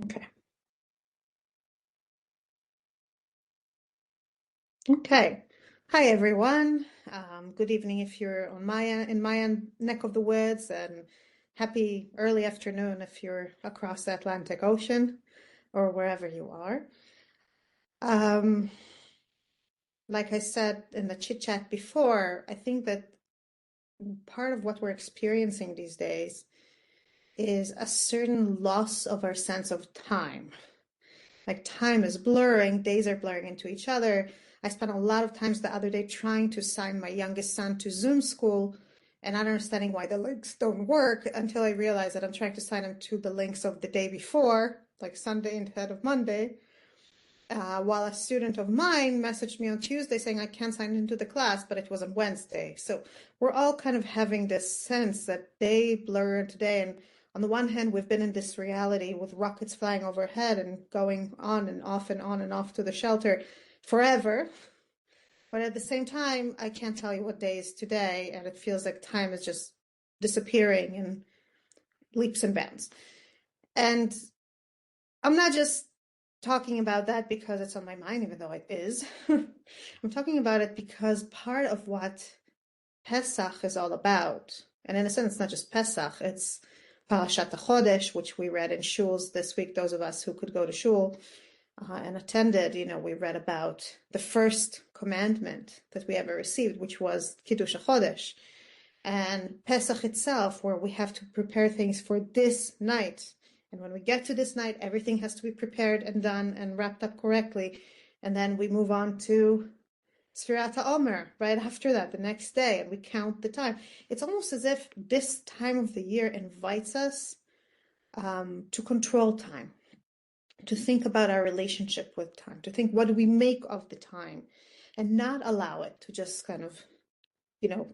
Okay. Okay. Hi, everyone. Good evening if you're on in my neck of the woods, and happy early afternoon if you're across the Atlantic Ocean or wherever you are. Um, like I said in the chit chat before, I think that part of what we're experiencing these days is a certain loss of our sense of time. Like time is blurring, days are blurring into each other. I spent a lot of times the other day trying to sign my youngest son to Zoom school and not understanding why the links don't work until I realized that I'm trying to sign him to the links of the day before, like Sunday instead of Monday. While a student of mine messaged me on Tuesday saying I can't sign into the class, but it was on Wednesday. So we're all kind of having this sense that day blur today. And on the one hand, we've been in this reality with rockets flying overhead and going on and off and on and off to the shelter forever. But at the same time, I can't tell you what day is today, and it feels like time is just disappearing in leaps and bounds. And I'm not just talking about that because it's on my mind, even though it is. I'm talking about it because part of what Pesach is all about, and in a sense, it's not just Pesach, it's Parashat Chodesh, which we read in shuls this week, those of us who could go to shul and attended, we read about the first commandment that we ever received, which was Kiddush Chodesh. And Pesach itself, where we have to prepare things for this night. And when we get to this night, everything has to be prepared and done and wrapped up correctly. And then we move on to Sfirat HaOmer right after that, the next day, and we count the time. It's almost as if this time of the year invites us to control time, to think about our relationship with time, to think what do we make of the time, and not allow it to just kind of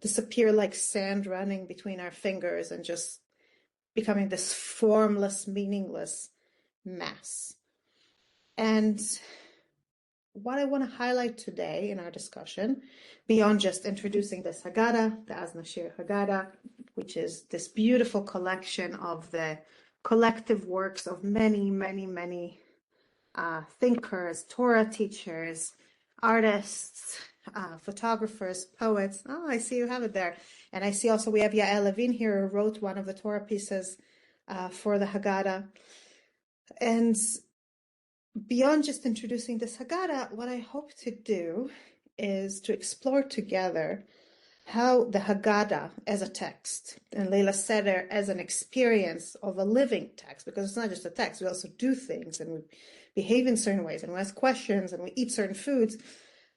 disappear like sand running between our fingers and just becoming this formless, meaningless mass. And what I want to highlight today in our discussion, beyond just introducing this Haggadah, the Nashir Haggadah, which is this beautiful collection of the collective works of many, many, many thinkers, Torah teachers, artists, photographers, poets. Oh, I see you have it there. And I see also we have Yael Levin here, who wrote one of the Torah pieces for the Haggadah. And beyond just introducing this Haggadah, what I hope to do is to explore together how the Haggadah as a text and Leila Seder as an experience of a living text, because it's not just a text, we also do things and we behave in certain ways and we ask questions and we eat certain foods,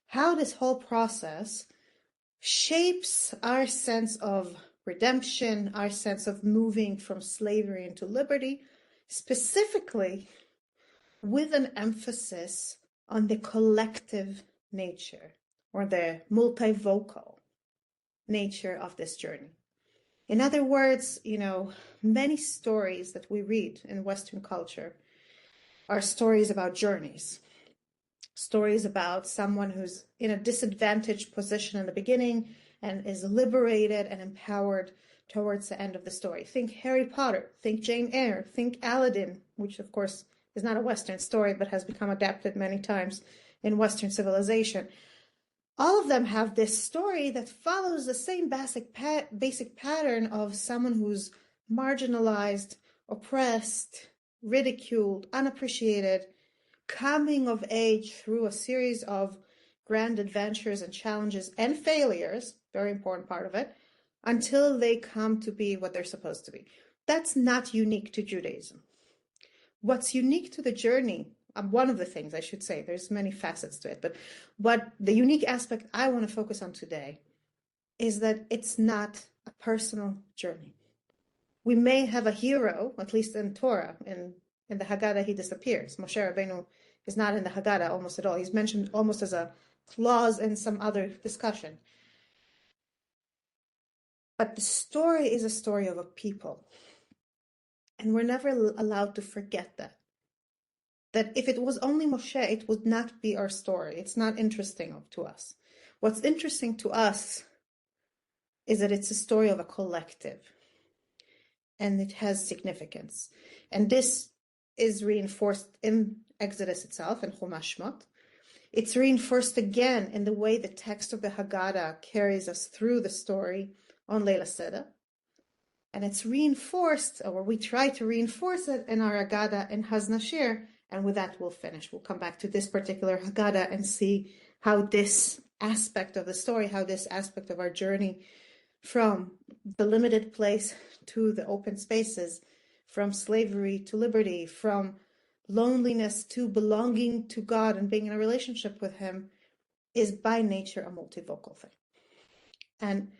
how this whole process shapes our sense of redemption, our sense of moving from slavery into liberty, specifically with an emphasis on the collective nature or the multivocal nature of this journey. In other words, many stories that we read in Western culture are stories about journeys, stories about someone who's in a disadvantaged position in the beginning and is liberated and empowered towards the end of the story. Think Harry Potter, think Jane Eyre, think Aladdin, which of course is not a Western story but has become adapted many times in Western civilization. All of them have this story that follows the same basic pattern of someone who's marginalized, oppressed, ridiculed, unappreciated, coming of age through a series of grand adventures and challenges and failures, very important part of it, until they come to be what they're supposed to be. That's not unique to Judaism. What's unique to the journey, one of the things I should say, there's many facets to it, but what the unique aspect I want to focus on today is that it's not a personal journey. We may have a hero, at least in Torah, in the Haggadah he disappears. Moshe Rabbeinu is not in the Haggadah almost at all. He's mentioned almost as a clause in some other discussion. But the story is a story of a people. And we're never allowed to forget that. That if it was only Moshe, it would not be our story. It's not interesting to us. What's interesting to us is that it's a story of a collective. And it has significance. And this is reinforced in Exodus itself, in Chumash Shmot. It's reinforced again in the way the text of the Haggadah carries us through the story on Leila Seder. And it's reinforced, or we try to reinforce it in our Haggadah in Nashir. And with that, we'll finish. We'll come back to this particular Haggadah and see how this aspect of the story, how this aspect of our journey from the limited place to the open spaces, from slavery to liberty, from loneliness to belonging to God and being in a relationship with Him, is by nature a multivocal thing. And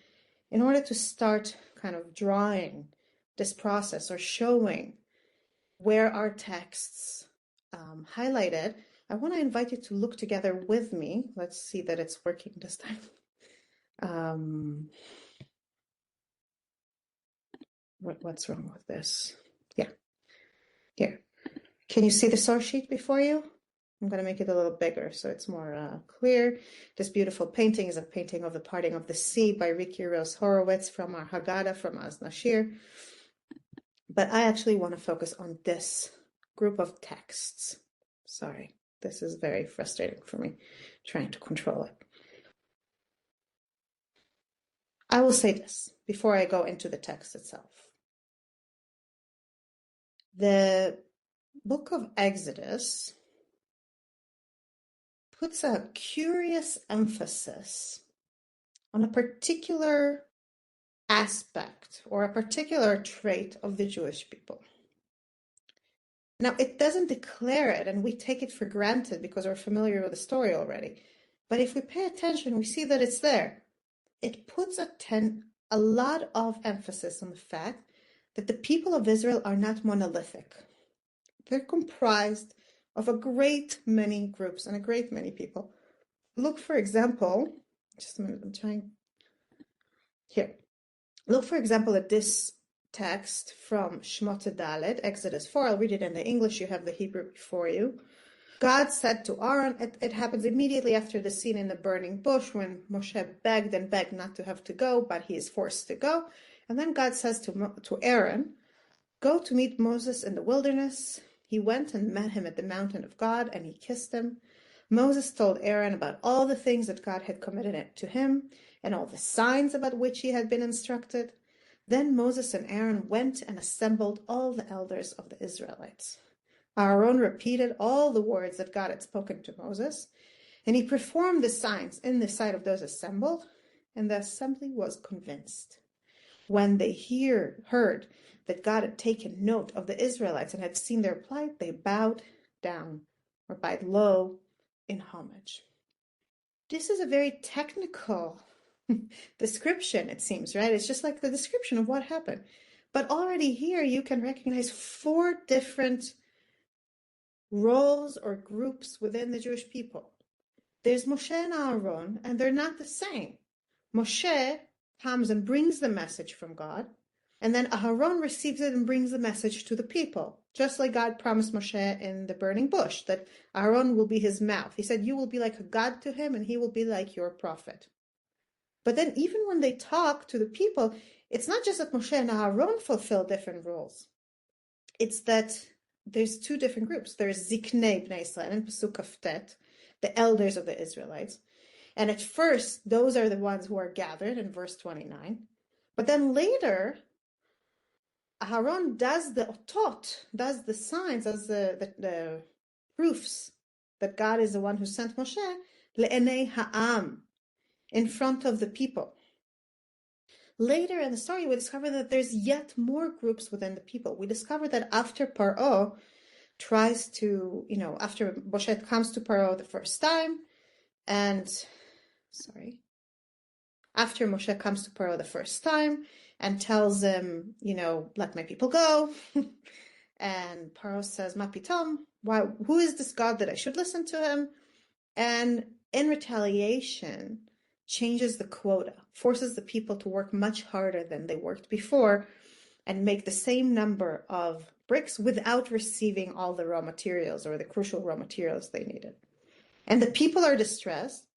in order to start kind of drawing this process or showing where our texts highlighted, I want to invite you to look together with me. Let's see that it's working this time. What's wrong with this? Yeah, here. Can you see the source sheet before you? I'm going to make it a little bigger so it's more clear. This beautiful painting is a painting of the Parting of the Sea by Ricky Rose Horowitz from our Haggadah from Nashir. But I actually want to focus on this group of texts. Sorry, this is very frustrating for me, trying to control it. I will say this before I go into the text itself. The book of Exodus puts a curious emphasis on a particular aspect or a particular trait of the Jewish people. Now, it doesn't declare it, and we take it for granted because we're familiar with the story already. But if we pay attention, we see that it's there. It puts a lot of emphasis on the fact that the people of Israel are not monolithic. They're comprised of a great many groups and a great many people. Look, for example, just a minute, I'm trying here. Look, for example, at this text from Shmot Dalet, Exodus 4. I'll read it in the English. You have the Hebrew before you. God said to Aaron, it happens immediately after the scene in the burning bush when Moshe begged and begged not to have to go, but he is forced to go. And then God says to Aaron, go to meet Moses in the wilderness. He went and met him at the mountain of God, and he kissed him. Moses told Aaron about all the things that God had committed to him, and all the signs about which he had been instructed. Then Moses and Aaron went and assembled all the elders of the Israelites. Aaron repeated all the words that God had spoken to Moses, and he performed the signs in the sight of those assembled, and the assembly was convinced. When they heard that God had taken note of the Israelites and had seen their plight, they bowed down or bowed low in homage. This is a very technical description, it seems, right? It's just like the description of what happened. But already here you can recognize 4 different roles or groups within the Jewish people. There's Moshe and Aaron, and they're not the same. Moshe comes and brings the message from God, and then Aaron receives it and brings the message to the people, just like God promised Moshe in the burning bush, that Aaron will be his mouth. He said, you will be like a God to him, and he will be like your prophet. But then even when they talk to the people, it's not just that Moshe and Aaron fulfill different roles. It's that there's 2 different groups. There's Ziknei Bnei Israel in Pasuk Kaftet, the elders of the Israelites. And at first, those are the ones who are gathered in verse 29. But then later, Aaron does the otot, does the signs, does the proofs that God is the one who sent Moshe, le'enei ha'am, in front of the people. Later in the story, we discover that there's yet more groups within the people. We discover that after Paro tries to, after Moshe comes to Paro the first time, after Moshe comes to Paro the first time and tells him, let my people go, and Paro says, Ma pitom, who is this God that I should listen to him? And in retaliation, changes the quota, forces the people to work much harder than they worked before and make the same number of bricks without receiving all the raw materials or the crucial raw materials they needed. And the people are distressed.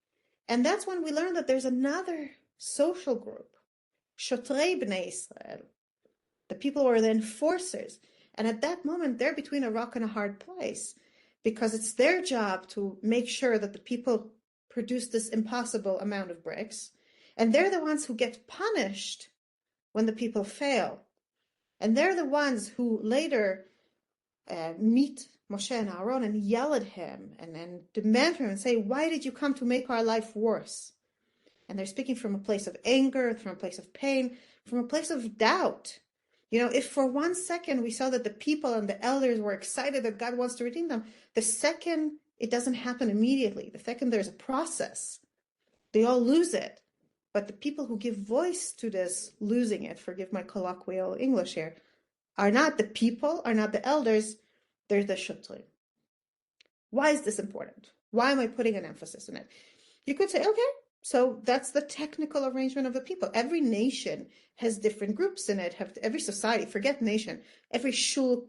And that's when we learn that there's another social group, Shotrei Bnei Israel, the people who are the enforcers. And at that moment, they're between a rock and a hard place because it's their job to make sure that the people produce this impossible amount of bricks. And they're the ones who get punished when the people fail. And they're the ones who later meet Moshe and Aaron and yell at him and demand from him and say, why did you come to make our life worse? And they're speaking from a place of anger, from a place of pain, from a place of doubt. If for 1 second we saw that the people and the elders were excited that God wants to redeem them, the second it doesn't happen immediately, the second there's a process, they all lose it. But the people who give voice to this losing it, forgive my colloquial English here, are not the people, are not the elders, they're the shutrim. Why is this important? Why am I putting an emphasis on it? You could say, okay, so that's the technical arrangement of the people. Every nation has different groups in it. Every society, forget nation, every shul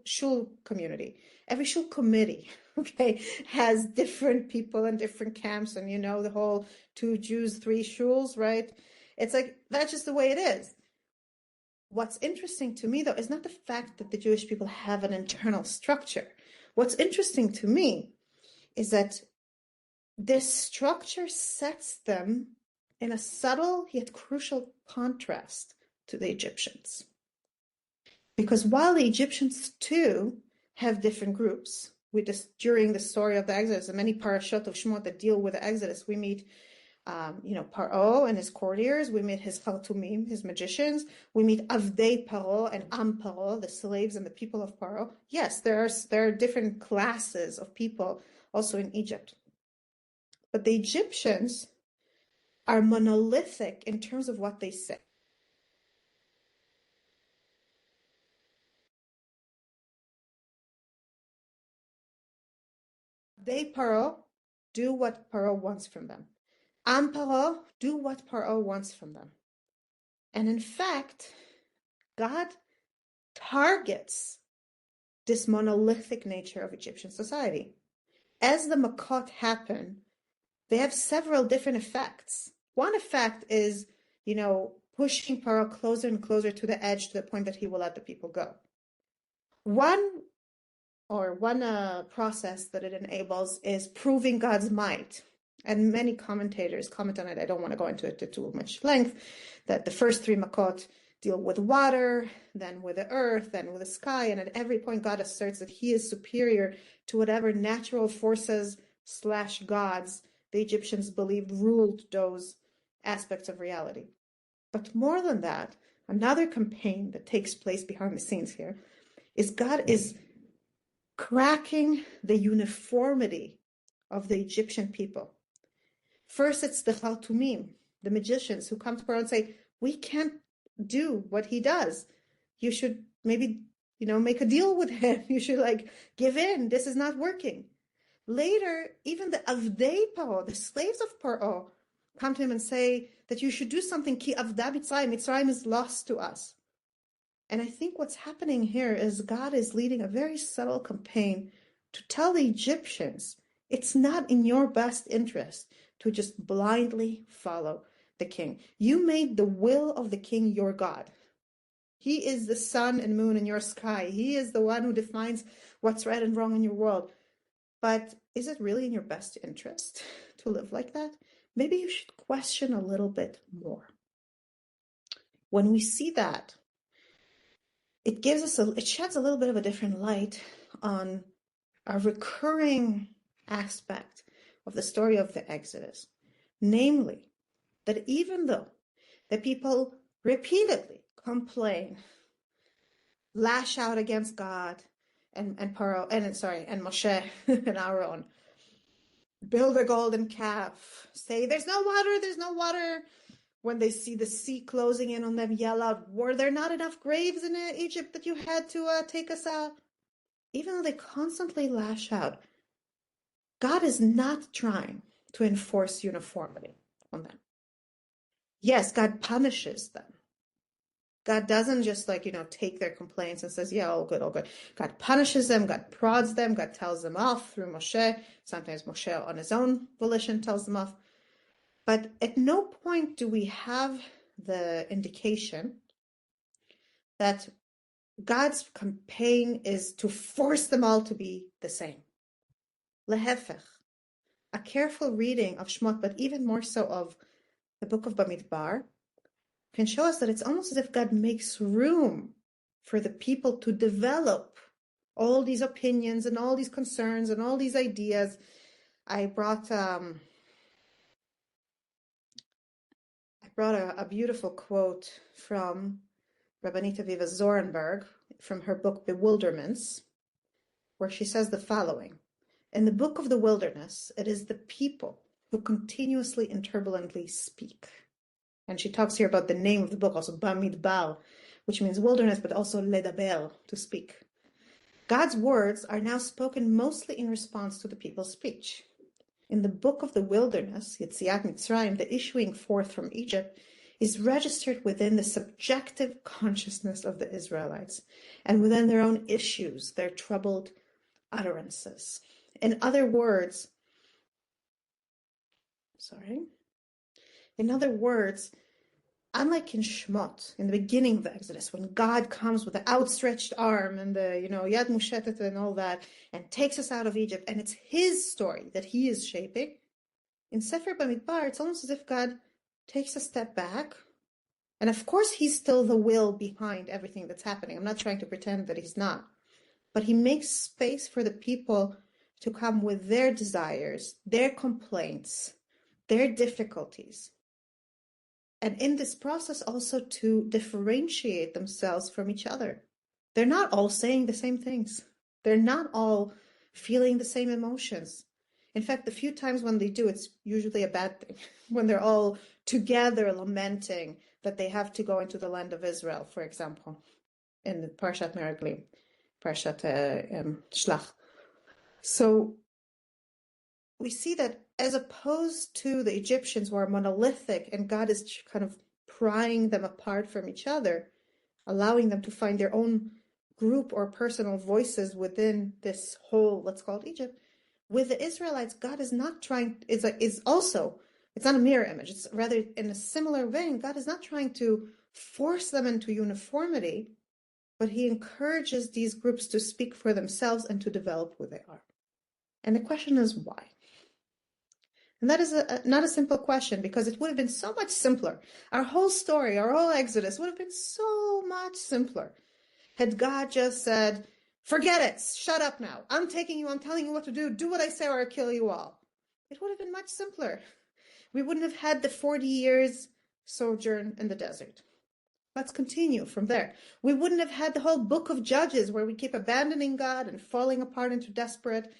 community, every shul committee, okay, has different people and different camps. And the whole 2 Jews, 3 shuls, right? It's like, that's just the way it is. What's interesting to me, though, is not the fact that the Jewish people have an internal structure. What's interesting to me is that this structure sets them in a subtle yet crucial contrast to the Egyptians. Because while the Egyptians too have different groups, during the story of the Exodus, and many parashot of Shemot that deal with the Exodus, we meet Paro and his courtiers, we meet his Khartoumim, his magicians, we meet Avdei Paro and Am Paro, the slaves and the people of Paro. Yes, there are different classes of people also in Egypt. But the Egyptians are monolithic in terms of what they say. They, Paro, do what Paro wants from them. Am Paro, do what Paro wants from them. And in fact, God targets this monolithic nature of Egyptian society. As the Makot happen, they have several different effects. One effect is, pushing Paro closer and closer to the edge to the point that he will let the people go. One process that it enables is proving God's might. And many commentators comment on it. I don't want to go into it to too much length, that the first 3 Makot deal with water, then with the earth, then with the sky. And at every point, God asserts that he is superior to whatever natural forces / gods the Egyptians believed ruled those aspects of reality. But more than that, another campaign that takes place behind the scenes here is God is cracking the uniformity of the Egyptian people. First, it's the Khartoumim, the magicians, who come to Pharaoh and say, we can't do what he does. You should maybe, make a deal with him. You should give in. This is not working. Later, even the Avdei Paro, the slaves of Paro, come to him and say that you should do something. Ki avda Mitzrayim. Mitzrayim is lost to us. And I think what's happening here is God is leading a very subtle campaign to tell the Egyptians it's not in your best interest to just blindly follow the king. You made the will of the king your God. He is the sun and moon in your sky. He is the one who defines what's right and wrong in your world. But is it really in your best interest to live like that? Maybe you should question a little bit more. When we see that, it sheds a little bit of a different light on a recurring aspect of the story of the Exodus. Namely, that even though the people repeatedly complain, lash out against God and Paro and Moshe and Aaron, build a golden calf, say there's no water. When they see the sea closing in on them, yell out, were there not enough graves in Egypt that you had to take us out? Even though they constantly lash out, God is not trying to enforce uniformity on them. Yes, God punishes them. God doesn't just take their complaints and says, yeah, all good. God punishes them, God prods them, God tells them off through Moshe. Sometimes Moshe on his own volition tells them off. But at no point do we have the indication that God's campaign is to force them all to be the same. Lehefech. A careful reading of Shmot, but even more so of the book of Bamidbar, can show us that it's almost as if God makes room for the people to develop all these opinions and all these concerns and all these ideas. I brought a beautiful quote from Rabbanita Viva Zorenberg from her book Bewilderments, where she says the following: in the book of the wilderness, it is the people who continuously and turbulently speak. And she talks here about the name of the book, also Bamidbar, which means wilderness, but also ledaber, to speak. God's words are now spoken mostly in response to the people's speech. In the book of the wilderness, Yetziat Mitzrayim, the issuing forth from Egypt, is registered within the subjective consciousness of the Israelites and within their own issues, their troubled utterances. In other words, unlike in Shmot, in the beginning of the Exodus, when God comes with the outstretched arm and the, Yad Mushetet and all that, and takes us out of Egypt, and it's his story that he is shaping, in Sefer Bamidbar, it's almost as if God takes a step back, and of course he's still the will behind everything that's happening. I'm not trying to pretend that he's not. But he makes space for the people to come with their desires, their complaints, their difficulties. And in this process also to differentiate themselves from each other. They're not all saying the same things. They're not all feeling the same emotions. In fact, the few times when they do, it's usually a bad thing. When they're all together lamenting that they have to go into the land of Israel, for example, in the Parshat Meraglim, Parshat Shlach. So we see that as opposed to the Egyptians who are monolithic and God is kind of prying them apart from each other, allowing them to find their own group or personal voices within this whole, let's call it Egypt, with the Israelites, God is not trying, it's not a mirror image, it's rather in a similar vein, God is not trying to force them into uniformity, but he encourages these groups to speak for themselves and to develop who they are. And the question is why? And that is not a simple question, because it would have been so much simpler. Our whole story, our whole Exodus would have been so much simpler had God just said, forget it, shut up now. I'm telling you what to do what I say or I'll kill you all. It would have been much simpler. We wouldn't have had the 40 years sojourn in the desert. Let's continue from there. We wouldn't have had the whole book of Judges where we keep abandoning God and falling apart into disparate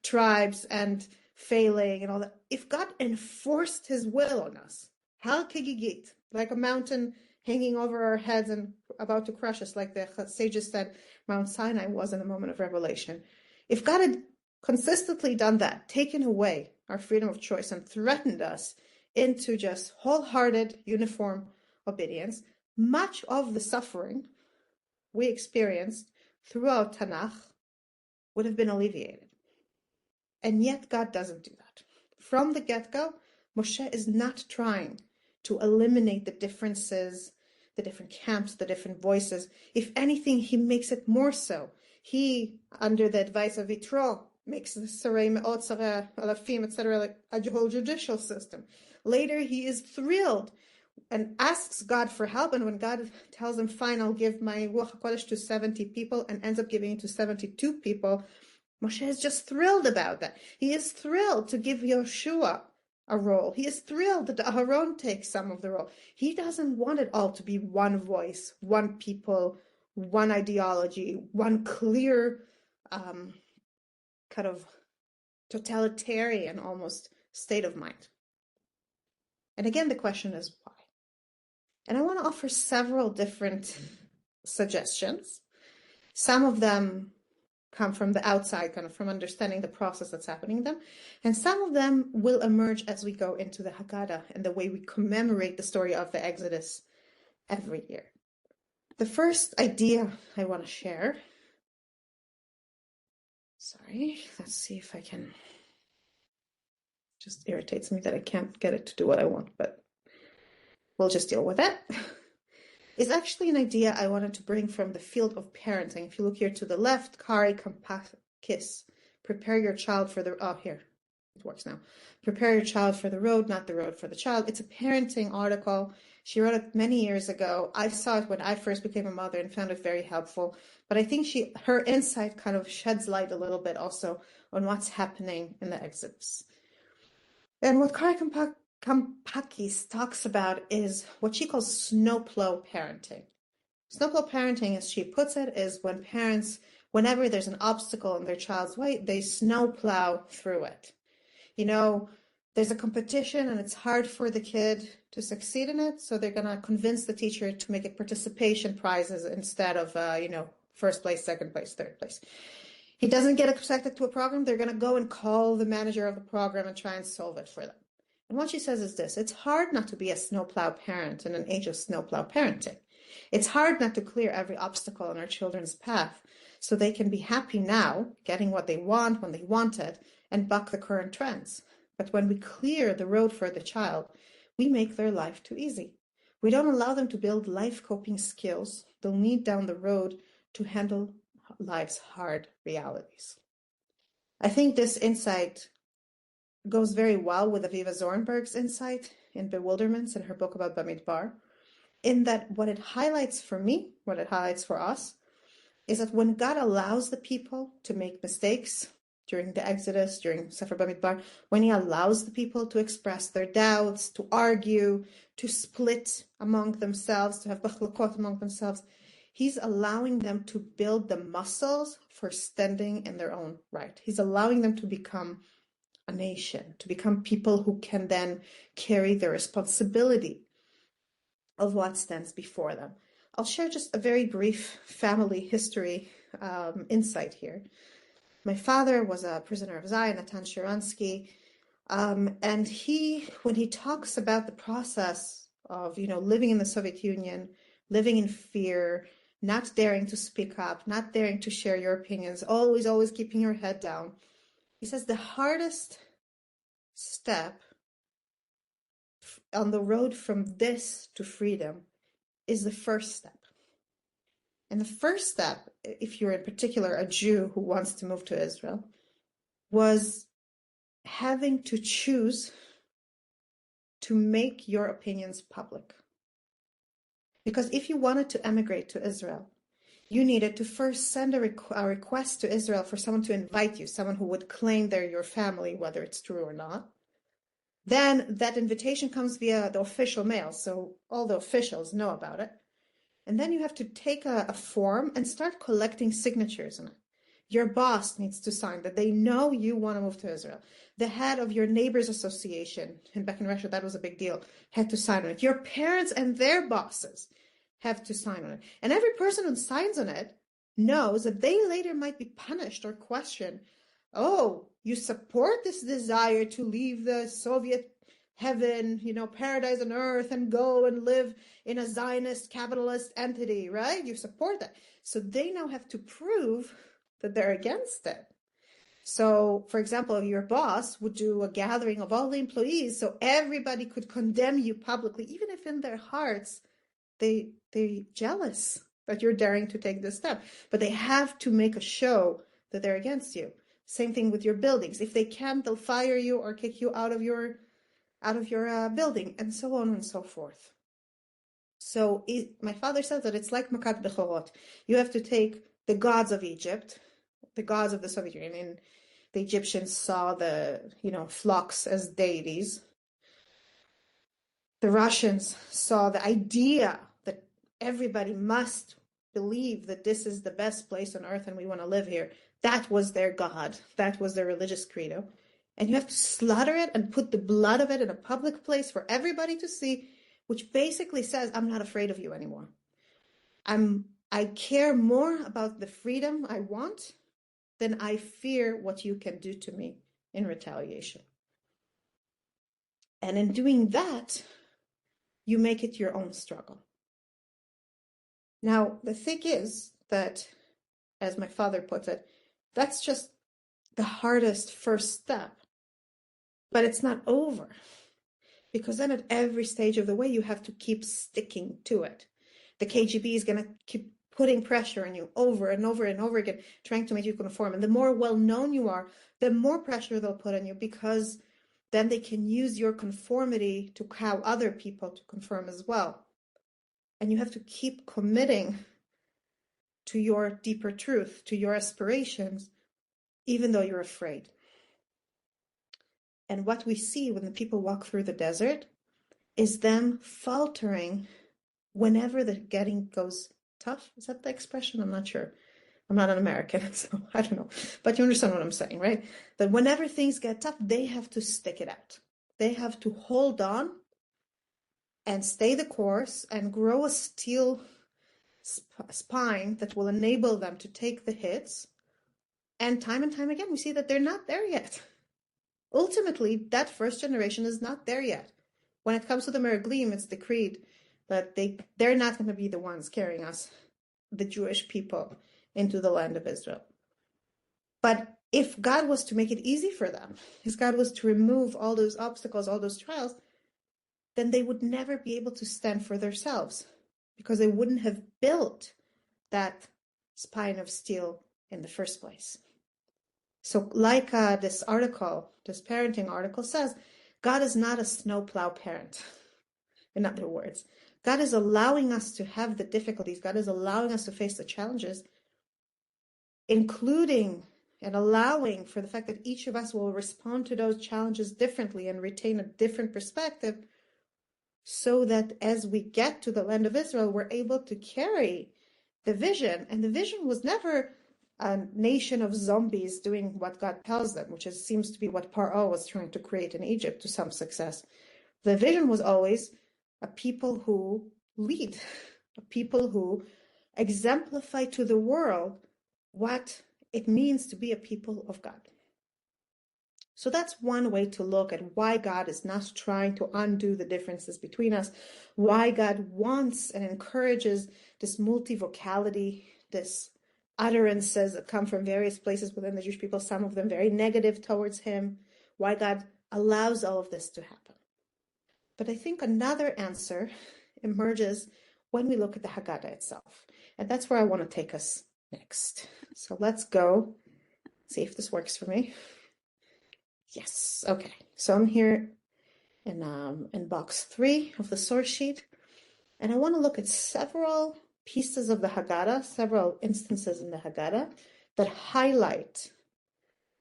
tribes and failing and all that. If God enforced his will on us, hal kegigit, like a mountain hanging over our heads and about to crush us, like the sages said Mount Sinai was in the moment of revelation. If God had consistently done that, taken away our freedom of choice and threatened us into just wholehearted, uniform obedience, much of the suffering we experienced throughout Tanakh would have been alleviated. And yet God doesn't do that. From the get-go, Moshe is not trying to eliminate the differences, the different camps, the different voices. If anything, he makes it more so. He, under the advice of Yitro, makes the Sarei Me'ot, Sarei Alafim, etc., like a whole judicial system. Later, he is thrilled and asks God for help. And when God tells him, fine, I'll give my Ruach HaKodesh to 70 people, and ends up giving it to 72 people, Moshe is just thrilled about that. He is thrilled to give Yoshua a role. He is thrilled that Aharon takes some of the role. He doesn't want it all to be one voice, one people, one ideology, one clear kind of totalitarian almost state of mind. And again, the question is why? And I want to offer several different suggestions. Some of them come from the outside, kind of from understanding the process that's happening in them. And some of them will emerge as we go into the Haggadah and the way we commemorate the story of the Exodus every year. The first idea I want to share, let's see if I can, just irritates me that I can't get it to do what I want, but we'll just deal with it. is actually an idea I wanted to bring from the field of parenting. If you look here to the left, Kari Kampakis, prepare your child for the, oh, here, it works now. Prepare your child for the road, not the road for the child. It's a parenting article. She wrote it many years ago. I saw it when I first became a mother and found it very helpful. But I think her insight kind of sheds light a little bit also on what's happening in the Exodus. And what Kari Kampakis talks about is what she calls snowplow parenting. Snowplow parenting, as she puts it, is when parents, whenever there's an obstacle in their child's way, they snowplow through it. You know, there's a competition and it's hard for the kid to succeed in it, so they're going to convince the teacher to make it participation prizes instead of, first place, second place, third place. He doesn't get accepted to a program, they're going to go and call the manager of the program and try and solve it for them. And what she says is this: it's hard not to be a snowplow parent in an age of snowplow parenting. It's hard not to clear every obstacle on our children's path so they can be happy now, getting what they want when they want it, and buck the current trends. But when we clear the road for the child, we make their life too easy. We don't allow them to build life coping skills they'll need down the road to handle life's hard realities. I think this insight goes very well with Aviva Zornberg's insight in Bewilderments in her book about Bamidbar, in that what it highlights for me, what it highlights for us, is that when God allows the people to make mistakes during the Exodus, during Sefer Bamidbar, when he allows the people to express their doubts, to argue, to split among themselves, to have bachlokot among themselves, he's allowing them to build the muscles for standing in their own right. He's allowing them to become a nation, to become people who can then carry the responsibility of what stands before them. I'll share just a very brief family history insight here. My father was a prisoner of Zion, Natan Sharansky, and when he talks about the process of, living in the Soviet Union, living in fear, not daring to speak up, not daring to share your opinions, always keeping your head down, he says the hardest step on the road from this to freedom is the first step. And the first step, if you're in particular a Jew who wants to move to Israel, was having to choose to make your opinions public. Because if you wanted to emigrate to Israel, you needed to first send a request to Israel for someone to invite you, someone who would claim they're your family, whether it's true or not. Then that invitation comes via the official mail, so all the officials know about it. And then you have to take a form and start collecting signatures on it. Your boss needs to sign that they know you want to move to Israel. The head of your neighbors association, and back in Russia that was a big deal, had to sign on it. Your parents and their bosses have to sign on it. And every person who signs on it knows that they later might be punished or questioned. Oh, you support this desire to leave the Soviet heaven, paradise on earth, and go and live in a Zionist capitalist entity, right? You support that. So they now have to prove that they're against it. So, for example, your boss would do a gathering of all the employees so everybody could condemn you publicly, even if in their hearts they're jealous that you're daring to take this step. But they have to make a show that they're against you. Same thing with your buildings. If they can't, they'll fire you or kick you out of your building, and so on and so forth. So my father says that it's like Makat Bechorot. You have to take the gods of Egypt, the gods of the Soviet Union. The Egyptians saw the flocks as deities. The Russians saw the idea that everybody must believe that this is the best place on earth and we want to live here. That was their god. That was their religious credo. And you have to slaughter it and put the blood of it in a public place for everybody to see, which basically says, I'm not afraid of you anymore. I care more about the freedom I want than I fear what you can do to me in retaliation. And in doing that, you make it your own struggle. Now, the thing is that, as my father puts it, that's just the hardest first step. But it's not over, because then at every stage of the way, you have to keep sticking to it. The KGB is going to keep putting pressure on you over and over and over again, trying to make you conform. And the more well-known you are, the more pressure they'll put on you, because then they can use your conformity to cow other people to conform as well. And you have to keep committing to your deeper truth, to your aspirations, even though you're afraid. And what we see when the people walk through the desert is them faltering whenever the getting goes tough. Is that the expression? I'm not sure. I'm not an American, so I don't know. But you understand what I'm saying, right? That whenever things get tough, they have to stick it out. They have to hold on and stay the course and grow a steel spine that will enable them to take the hits. And time again, we see that they're not there yet. Ultimately, that first generation is not there yet. When it comes to the Meraglim, it's decreed that they're not going to be the ones carrying us, the Jewish people, into the land of Israel. But if God was to make it easy for them, if God was to remove all those obstacles, all those trials, then they would never be able to stand for themselves, because they wouldn't have built that spine of steel in the first place. So like this parenting article says, God is not a snowplow parent. In other words, God is allowing us to have the difficulties. God is allowing us to face the challenges, including and allowing for the fact that each of us will respond to those challenges differently and retain a different perspective, so that as we get to the land of Israel, we're able to carry the vision. And the vision was never a nation of zombies doing what God tells them, which seems to be what Paro was trying to create in Egypt to some success. The vision was always a people who lead, a people who exemplify to the world what it means to be a people of God. So that's one way to look at why God is not trying to undo the differences between us, why God wants and encourages this multivocality, this utterances that come from various places within the Jewish people, some of them very negative towards him, why God allows all of this to happen. But I think another answer emerges when we look at the Haggadah itself. And that's where I want to take us next. So let's go see if this works for me. Yes, okay. So I'm here in box 3 of the source sheet, and I want to look at several pieces of the Haggadah, several instances in the Haggadah that highlight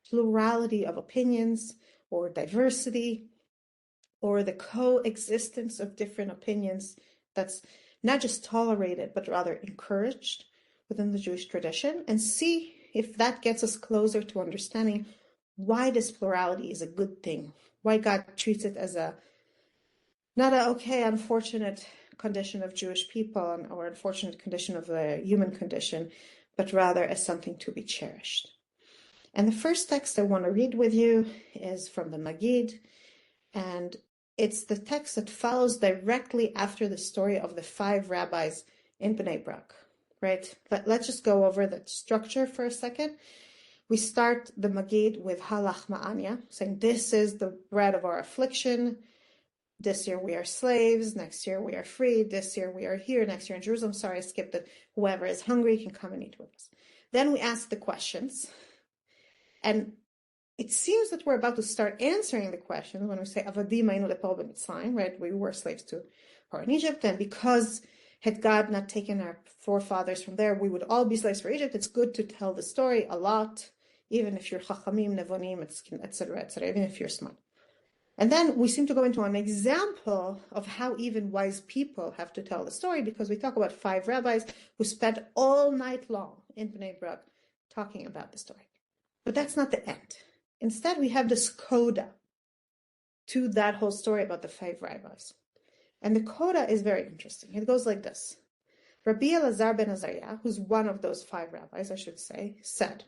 plurality of opinions or diversity or the coexistence of different opinions that's not just tolerated but rather encouraged within the Jewish tradition, and see if that gets us closer to understanding why this plurality is a good thing, why God treats it as unfortunate condition of Jewish people or unfortunate condition of the human condition, but rather as something to be cherished. And the first text I want to read with you is from the Magid, and it's the text that follows directly after the story of the 5 rabbis in Bnei Brak, right? Let's just go over the structure for a second. We start the Magid with Halach Ma'anya, saying this is the bread of our affliction. This year we are slaves. Next year we are free. This year we are here. Next year in Jerusalem. Sorry, I skipped it. Whoever is hungry can come and eat with us. Then we ask the questions. And it seems that we're about to start answering the questions when we say, Avadim ayinu lepor b'Mitzrayim, right? We were slaves to her in Egypt. And because had God not taken our forefathers from there, we would all be slaves for Egypt. It's good to tell the story a lot, even if you're chachamim, nevonim, etc., even if you're smart. And then we seem to go into an example of how even wise people have to tell the story, because we talk about 5 rabbis who spent all night long in Bnei Brak talking about the story. But that's not the end. Instead, we have this coda to that whole story about the 5 rabbis. And the coda is very interesting. It goes like this. Rabbi Elazar ben Azariah, who's one of those 5 rabbis, I should say, said,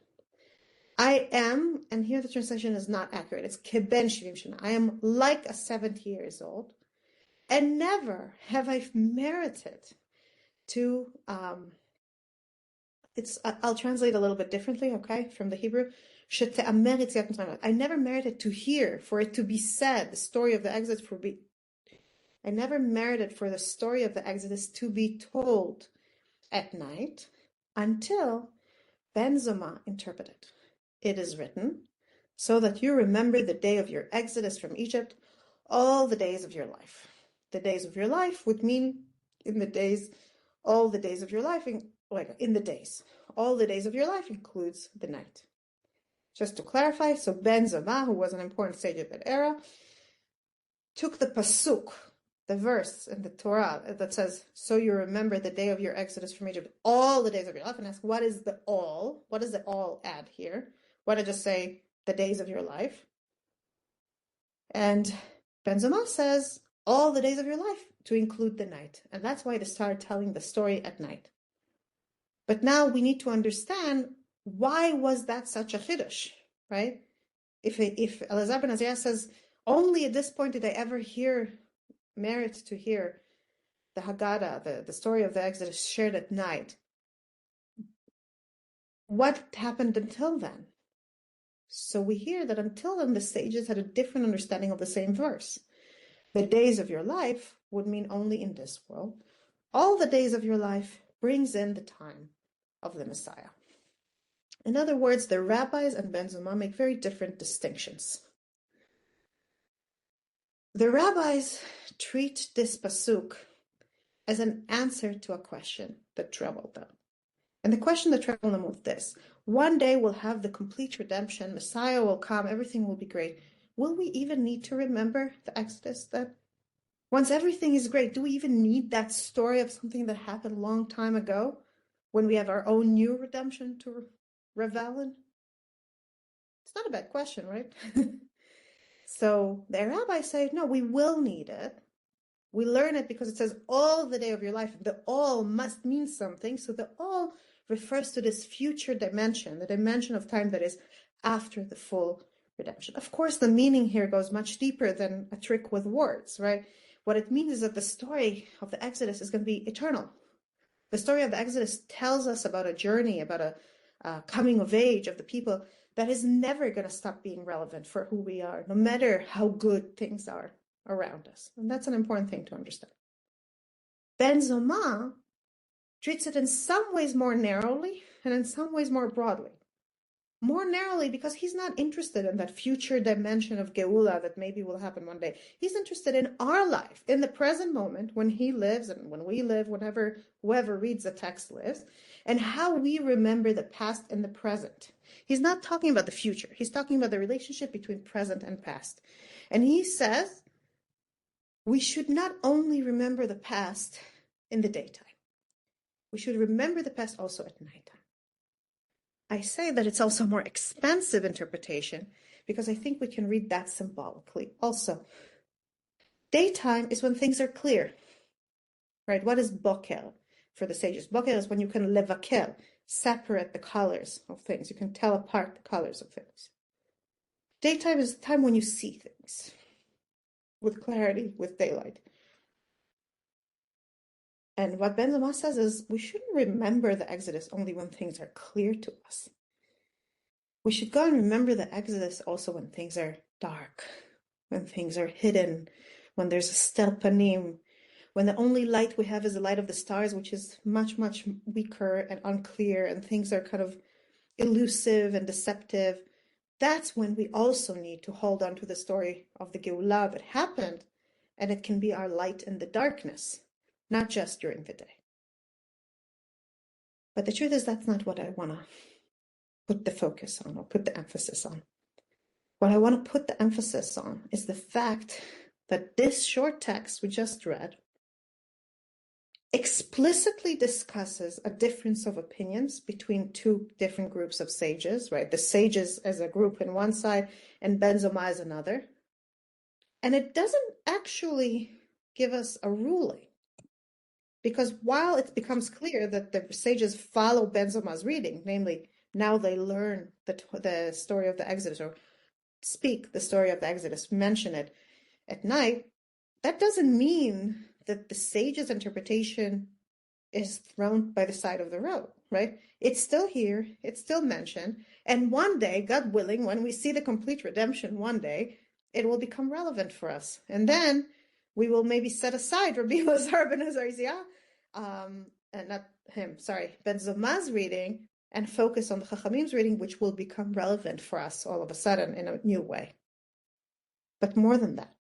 I am, and here the translation is not accurate, it's keben 70 shana. I am like a 70 years old, and never have I merited to, I'll translate a little bit differently, okay, from the Hebrew. I never merited to hear, for it to be said, the story of the exodus, I never merited for the story of the Exodus to be told at night until Ben Zoma interpreted. It is written, so that you remember the day of your exodus from Egypt, all the days of your life. The days of your life would mean in the days, all the days of your life, in the days. All the days of your life includes the night. Just to clarify, so Ben Zoma, who was an important sage of that era, took the pasuk, the verse in the Torah that says, so you remember the day of your exodus from Egypt, all the days of your life, and ask, what is the all? What does the all add here? Why don't I just say the days of your life? And Ben Zoma says, all the days of your life, to include the night. And that's why they started telling the story at night. But now we need to understand, why was that such a chiddush, right? If Elazar ben Azariah says, only at this point did I ever merit to hear the Haggadah, the story of the Exodus shared at night, what happened until then? So we hear that until then, the sages had a different understanding of the same verse. The days of your life would mean only in this world. All the days of your life brings in the time of the Messiah. In other words, the rabbis and Ben Zoma make very different distinctions. The rabbis treat this pasuk as an answer to a question that troubled them. And the question that troubled them was this: one day we'll have the complete redemption, Messiah will come, everything will be great. Will we even need to remember the Exodus then? Once everything is great, do we even need that story of something that happened a long time ago when we have our own new redemption to revel in? It's not a bad question, right? So the rabbis say, no, we will need it. We learn it because it says all the day of your life. The all must mean something. So the all refers to this future dimension, the dimension of time that is after the full redemption. Of course, the meaning here goes much deeper than a trick with words, right? What it means is that the story of the Exodus is going to be eternal. The story of the Exodus tells us about a journey, about a coming of age of the people that is never going to stop being relevant for who we are, no matter how good things are around us. And that's an important thing to understand. Ben Zoma treats it in some ways more narrowly and in some ways more broadly. More narrowly because he's not interested in that future dimension of Geula that maybe will happen one day. He's interested in our life, in the present moment, when he lives and when we live, whenever whoever reads the text lives, and how we remember the past and the present. He's not talking about the future. He's talking about the relationship between present and past. And he says, we should not only remember the past in the daytime. We should remember the past also at nighttime. I say that it's also a more expansive interpretation because I think we can read that symbolically also. Daytime is when things are clear, right? What is boker for the sages? Boker is when you can levaker, separate the colors of things. You can tell apart the colors of things. Daytime is the time when you see things with clarity, with daylight. And what Ben Zoma says is we shouldn't remember the Exodus only when things are clear to us. We should go and remember the Exodus also when things are dark, when things are hidden, when there's a stelpanim, when the only light we have is the light of the stars, which is much, much weaker and unclear, and things are kind of elusive and deceptive. That's when we also need to hold on to the story of the Geulah that happened, and it can be our light in the darkness, not just during the day. But the truth is that's not what I want to put the focus on or put the emphasis on. What I want to put the emphasis on is the fact that this short text we just read explicitly discusses a difference of opinions between two different groups of sages, right? The sages as a group in one side and Ben Zoma as another. And it doesn't actually give us a ruling. Because while it becomes clear that the sages follow Ben Zoma's reading, namely, now they learn the story of the Exodus or speak the story of the Exodus, mention it at night, that doesn't mean that the sage's interpretation is thrown by the side of the road, right? It's still here, it's still mentioned, and one day, God willing, when we see the complete redemption one day, it will become relevant for us. And then we will maybe set aside Rabbi Elazar ben Azariah, and not him, sorry, Ben Zomah's reading, and focus on the Chachamim's reading, which will become relevant for us all of a sudden in a new way. But more than that,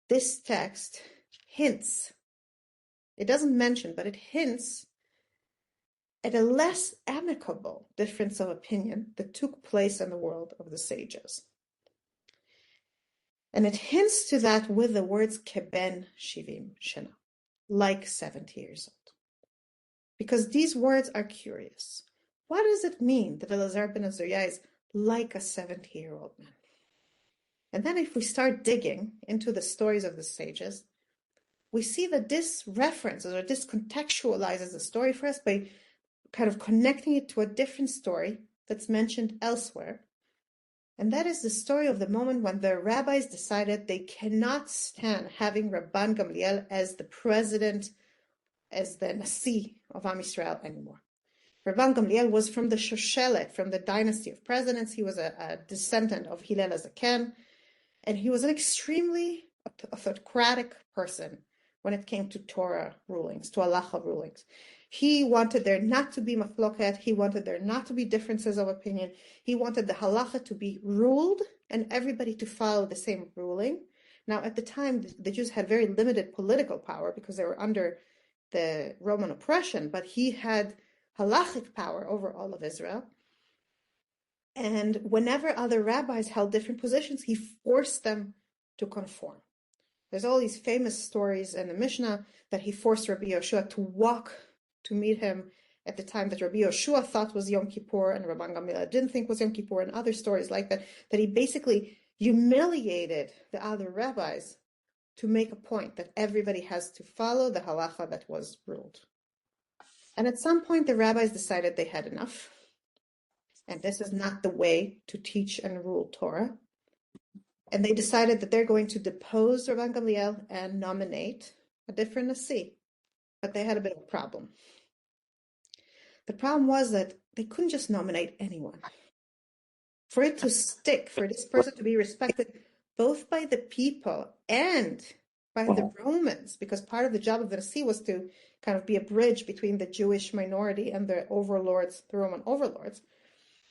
this text hints, it doesn't mention, but it hints at a less amicable difference of opinion that took place in the world of the sages. And it hints to that with the words keben shivim shena, like 70 years old. Because these words are curious. What does it mean that Elazar ben Azariah is like a 70-year-old man? And then if we start digging into the stories of the sages, we see that this references or this contextualizes the story for us by kind of connecting it to a different story that's mentioned elsewhere. And that is the story of the moment when the rabbis decided they cannot stand having Rabban Gamliel as the president, as the Nasi of Am Yisrael anymore. Rabban Gamliel was from the Shoshelet, from the dynasty of presidents. He was a descendant of Hillel HaZaken, and he was an extremely autocratic person when it came to Torah rulings, to halacha rulings. He wanted there not to be machloket. He wanted there not to be differences of opinion. He wanted the halacha to be ruled and everybody to follow the same ruling. Now, at the time, the Jews had very limited political power because they were under the Roman oppression, but he had halachic power over all of Israel. And whenever other rabbis held different positions, he forced them to conform. There's all these famous stories in the Mishnah that he forced Rabbi Yoshua to walk to meet him at the time that Rabbi Yoshua thought was Yom Kippur and Rabban Gamliel didn't think was Yom Kippur, and other stories like that, that he basically humiliated the other rabbis to make a point that everybody has to follow the halacha that was ruled. And at some point, the rabbis decided they had enough, and this is not the way to teach and rule Torah. And they decided that they're going to depose Rabban Gamliel and nominate a different Nasi. But they had a bit of a problem. The problem was that they couldn't just nominate anyone. For it to stick, for this person to be respected both by the people and by the Romans, because part of the job of the Nasi was to kind of be a bridge between the Jewish minority and the overlords, the Roman overlords,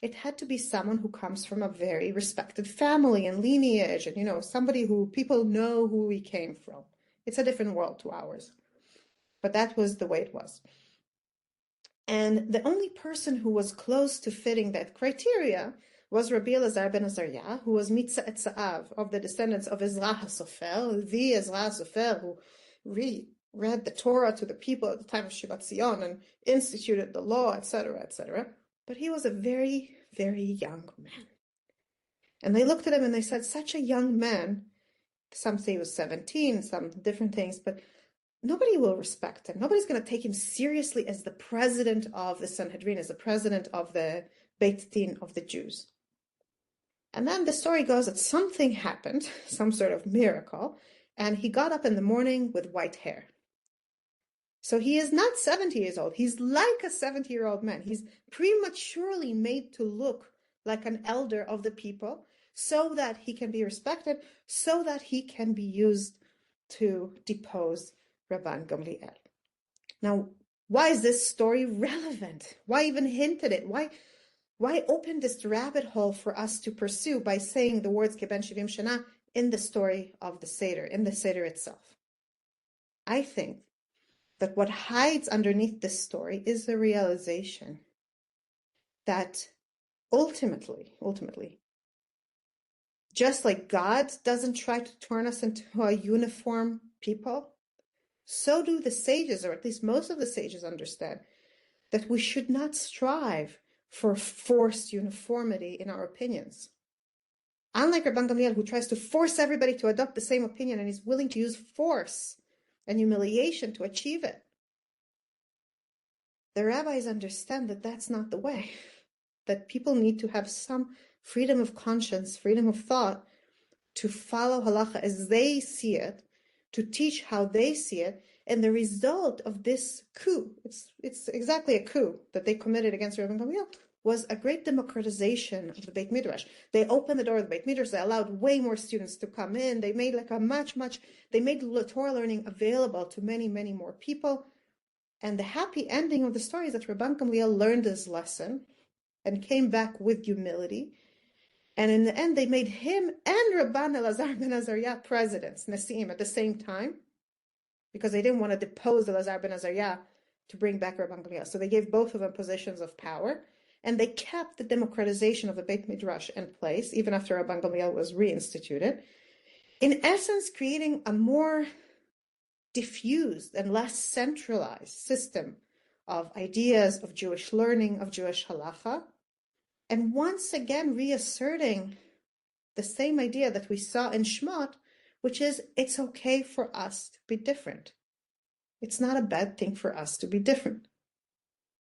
it had to be someone who comes from a very respected family and lineage, and somebody who people know who he came from. It's a different world to ours. But that was the way it was. And the only person who was close to fitting that criteria was Rabbi Elazar ben Azariah, who was Mitzah Etzav, of the descendants of Ezra HaSofer, the Ezra HaSofer, who read the Torah to the people at the time of Shivat Zion and instituted the law, etc., etc. But he was a very, very young man. And they looked at him and they said, such a young man, some say he was 17, some different things, but nobody will respect him. Nobody's going to take him seriously as the president of the Sanhedrin, as the president of the Beit Din of the Jews. And then the story goes that something happened, some sort of miracle, and he got up in the morning with white hair. So he is not 70 years old. He's like a 70-year-old man. He's prematurely made to look like an elder of the people so that he can be respected, so that he can be used to depose Rabban Gamliel. Now, why is this story relevant? Why even hint at it? Why open this rabbit hole for us to pursue by saying the words Keben Shivim Shana in the story of the Seder, in the Seder itself? I think that what hides underneath this story is the realization that ultimately, just like God doesn't try to turn us into a uniform people, so do the sages, or at least most of the sages, understand that we should not strive for forced uniformity in our opinions. Unlike Rabban Gamliel, who tries to force everybody to adopt the same opinion and is willing to use force and humiliation to achieve it, the rabbis understand that that's not the way, that people need to have some freedom of conscience, freedom of thought, to follow halacha as they see it, to teach how they see it, and the result of this coup, it's exactly a coup that they committed against Rabban Gamliel, was a great democratization of the Beit Midrash. They opened the door of the Beit Midrash. They allowed way more students to come in. They made they made Torah learning available to many, many more people. And the happy ending of the story is that Rabban Gamliel learned his lesson and came back with humility. And in the end, they made him and Rabban Elazar ben Azariah presidents, Nasi'im, at the same time, because they didn't want to depose Elazar ben Azariah to bring back Rabban Gamliel. So they gave both of them positions of power, and they kept the democratization of the Beit Midrash in place, even after Rabban Gamliel was reinstituted, in essence creating a more diffused and less centralized system of ideas, of Jewish learning, of Jewish halacha, and once again reasserting the same idea that we saw in Shmot, which is it's okay for us to be different. It's not a bad thing for us to be different.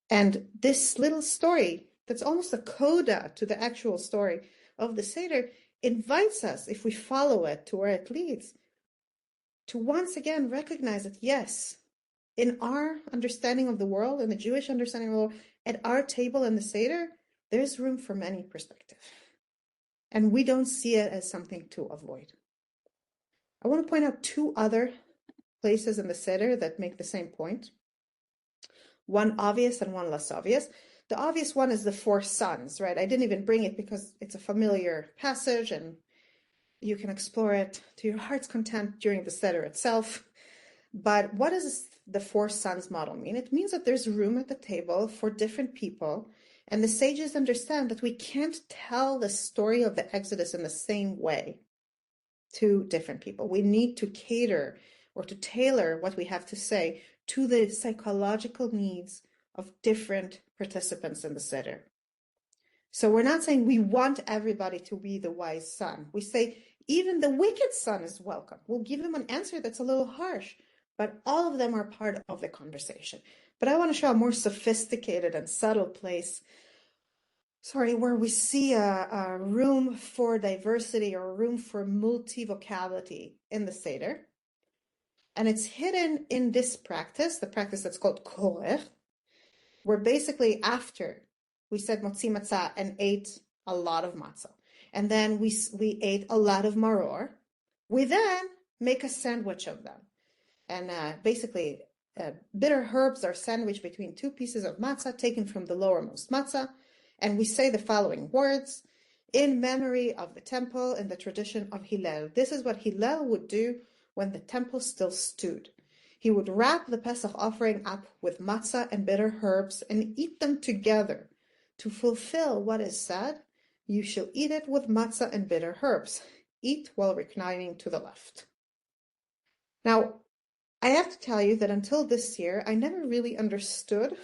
And this little story, that's almost a coda to the actual story of the Seder, invites us, if we follow it to where it leads, to once again recognize that, yes, in our understanding of the world, in the Jewish understanding of the world, at our table in the Seder, there's room for many perspectives. And we don't see it as something to avoid. I want to point out two other places in the Seder that make the same point. One obvious and one less obvious. The obvious one is the four sons, right? I didn't even bring it because it's a familiar passage and you can explore it to your heart's content during the Seder itself. But what does the four sons model mean? It means that there's room at the table for different people, and the sages understand that we can't tell the story of the Exodus in the same way to different people. We need to cater or to tailor what we have to say to the psychological needs of different participants in the Seder. So we're not saying we want everybody to be the wise son. We say even the wicked son is welcome. We'll give him an answer that's a little harsh, but all of them are part of the conversation. But I want to show a more sophisticated and subtle place, where we see a room for diversity or a room for multivocality in the Seder. And it's hidden in this practice, the practice that's called korech, where basically after we said motzi matzah and ate a lot of matzah, and then we ate a lot of maror, we then make a sandwich of them. And basically, bitter herbs are sandwiched between two pieces of matzah taken from the lowermost matzah, and we say the following words, in memory of the temple in the tradition of Hillel. This is what Hillel would do when the temple still stood. He would wrap the Pesach offering up with matzah and bitter herbs and eat them together to fulfill what is said, you shall eat it with matzah and bitter herbs. Eat while reclining to the left. Now, I have to tell you that until this year, I never really understood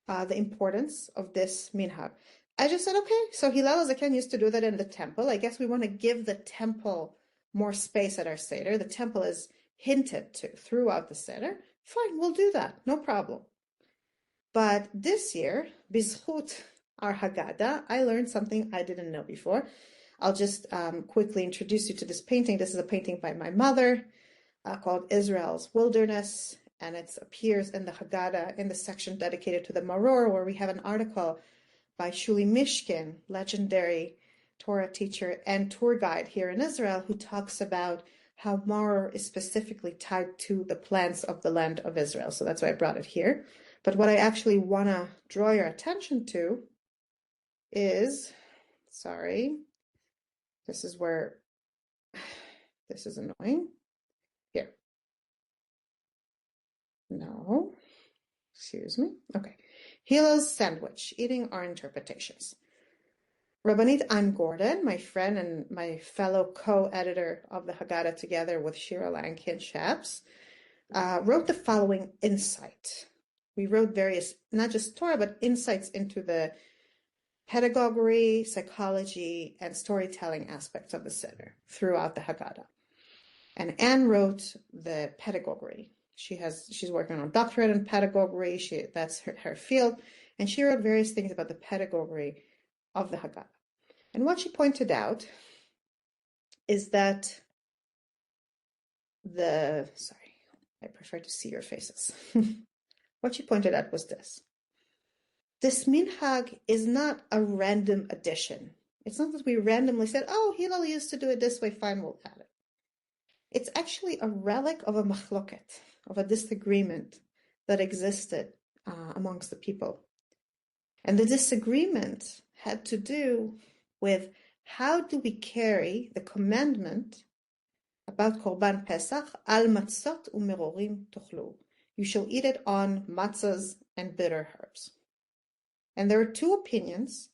the importance of this minhag. I just said, okay, so Hillel Zaken used to do that in the temple. I guess we want to give the temple more space at our Seder. The temple is hinted to throughout the Seder. Fine, we'll do that, no problem. But this year, bizchut our Haggadah, I learned something I didn't know before. I'll just quickly introduce you to this painting. This is a painting by my mother called Israel's Wilderness, and it appears in the Haggadah in the section dedicated to the Maror, where we have an article by Shuli Mishkin, legendary Torah teacher and tour guide here in Israel, who talks about how Maror is specifically tied to the plants of the land of Israel. So that's why I brought it here. But what I actually want to draw your attention to is, this is where, this is annoying. Here. No, excuse me. Okay. Hillel's sandwich, eating our interpretations. Rabbanit Ann Gordon, my friend and my fellow co-editor of the Haggadah together with Shira Lankin Chaps, wrote the following insight. We wrote various, not just Torah, but insights into the pedagogy, psychology, and storytelling aspects of the Seder throughout the Haggadah. And Anne wrote the pedagogy. She's working on a doctorate in pedagogy. That's her field. And she wrote various things about the pedagogy of the Haggadah. And what she pointed out is that I prefer to see your faces. What she pointed out was this. this minhag is not a random addition. It's not that we randomly said, oh, Hillel used to do it this way, fine, we'll add it. It's actually a relic of a machloket, of a disagreement that existed amongst the people. And the disagreement had to do with how do we carry the commandment about Korban Pesach, al matzot umerorim tochlu. You shall eat it on matzahs and bitter herbs. And there are two opinions,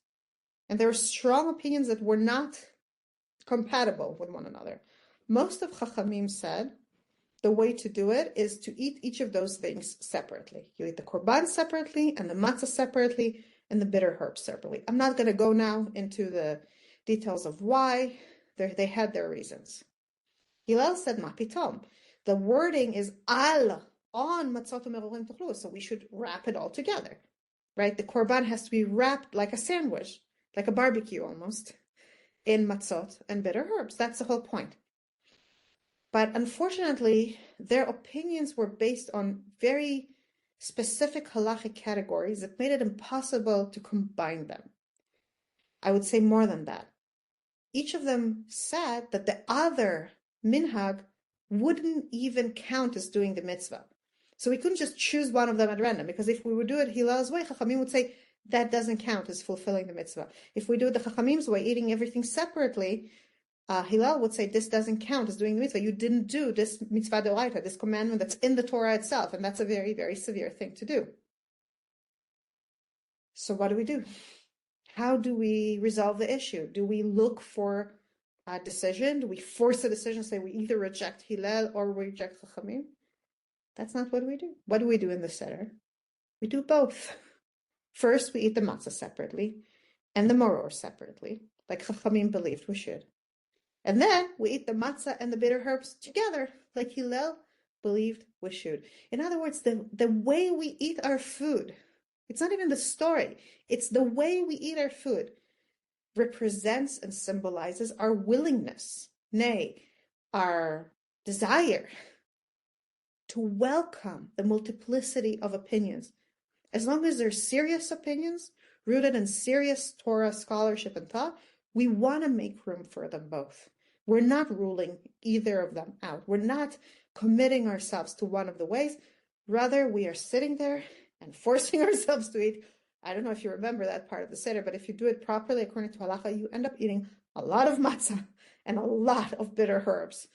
and there are strong opinions that were not compatible with one another. Most of Chachamim said the way to do it is to eat each of those things separately. You eat the Korban separately, and the matzah separately, and the bitter herbs separately. I'm not going to go now into the details of why. They had their reasons. Hillel said, Ma pitom. The wording is al, on matzot u'merorim tochlu, so we should wrap it all together, right? The korban has to be wrapped like a sandwich, like a barbecue almost, in matzot and bitter herbs. That's the whole point. But unfortunately, their opinions were based on very specific halachic categories that made it impossible to combine them. I would say more than that. Each of them said that the other minhag wouldn't even count as doing the mitzvah. So we couldn't just choose one of them at random, because if we would do it Hillel's way, Chachamim would say that doesn't count as fulfilling the mitzvah. If we do it the Chachamim's way, eating everything separately, Hillel would say this doesn't count as doing the mitzvah. You didn't do this mitzvah d'oraita, this commandment that's in the Torah itself, and that's a very, very severe thing to do. So what do? How do we resolve the issue? Do we look for a decision? Do we force a decision, say we either reject Hillel or we reject Chachamim? That's not what we do. What do we do in the Seder? We do both. First, we eat the matzah separately and the maror separately, like Chachamim believed we should. And then we eat the matzah and the bitter herbs together, like Hillel believed we should. In other words, the way we eat our food, it's not even the story, it's the way we eat our food, represents and symbolizes our willingness, nay, our desire to welcome the multiplicity of opinions. As long as they're serious opinions, rooted in serious Torah scholarship and thought, we want to make room for them both. We're not ruling either of them out. We're not committing ourselves to one of the ways. Rather, we are sitting there and forcing ourselves to eat. I don't know if you remember that part of the Seder, but if you do it properly according to halacha, you end up eating a lot of matzah and a lot of bitter herbs.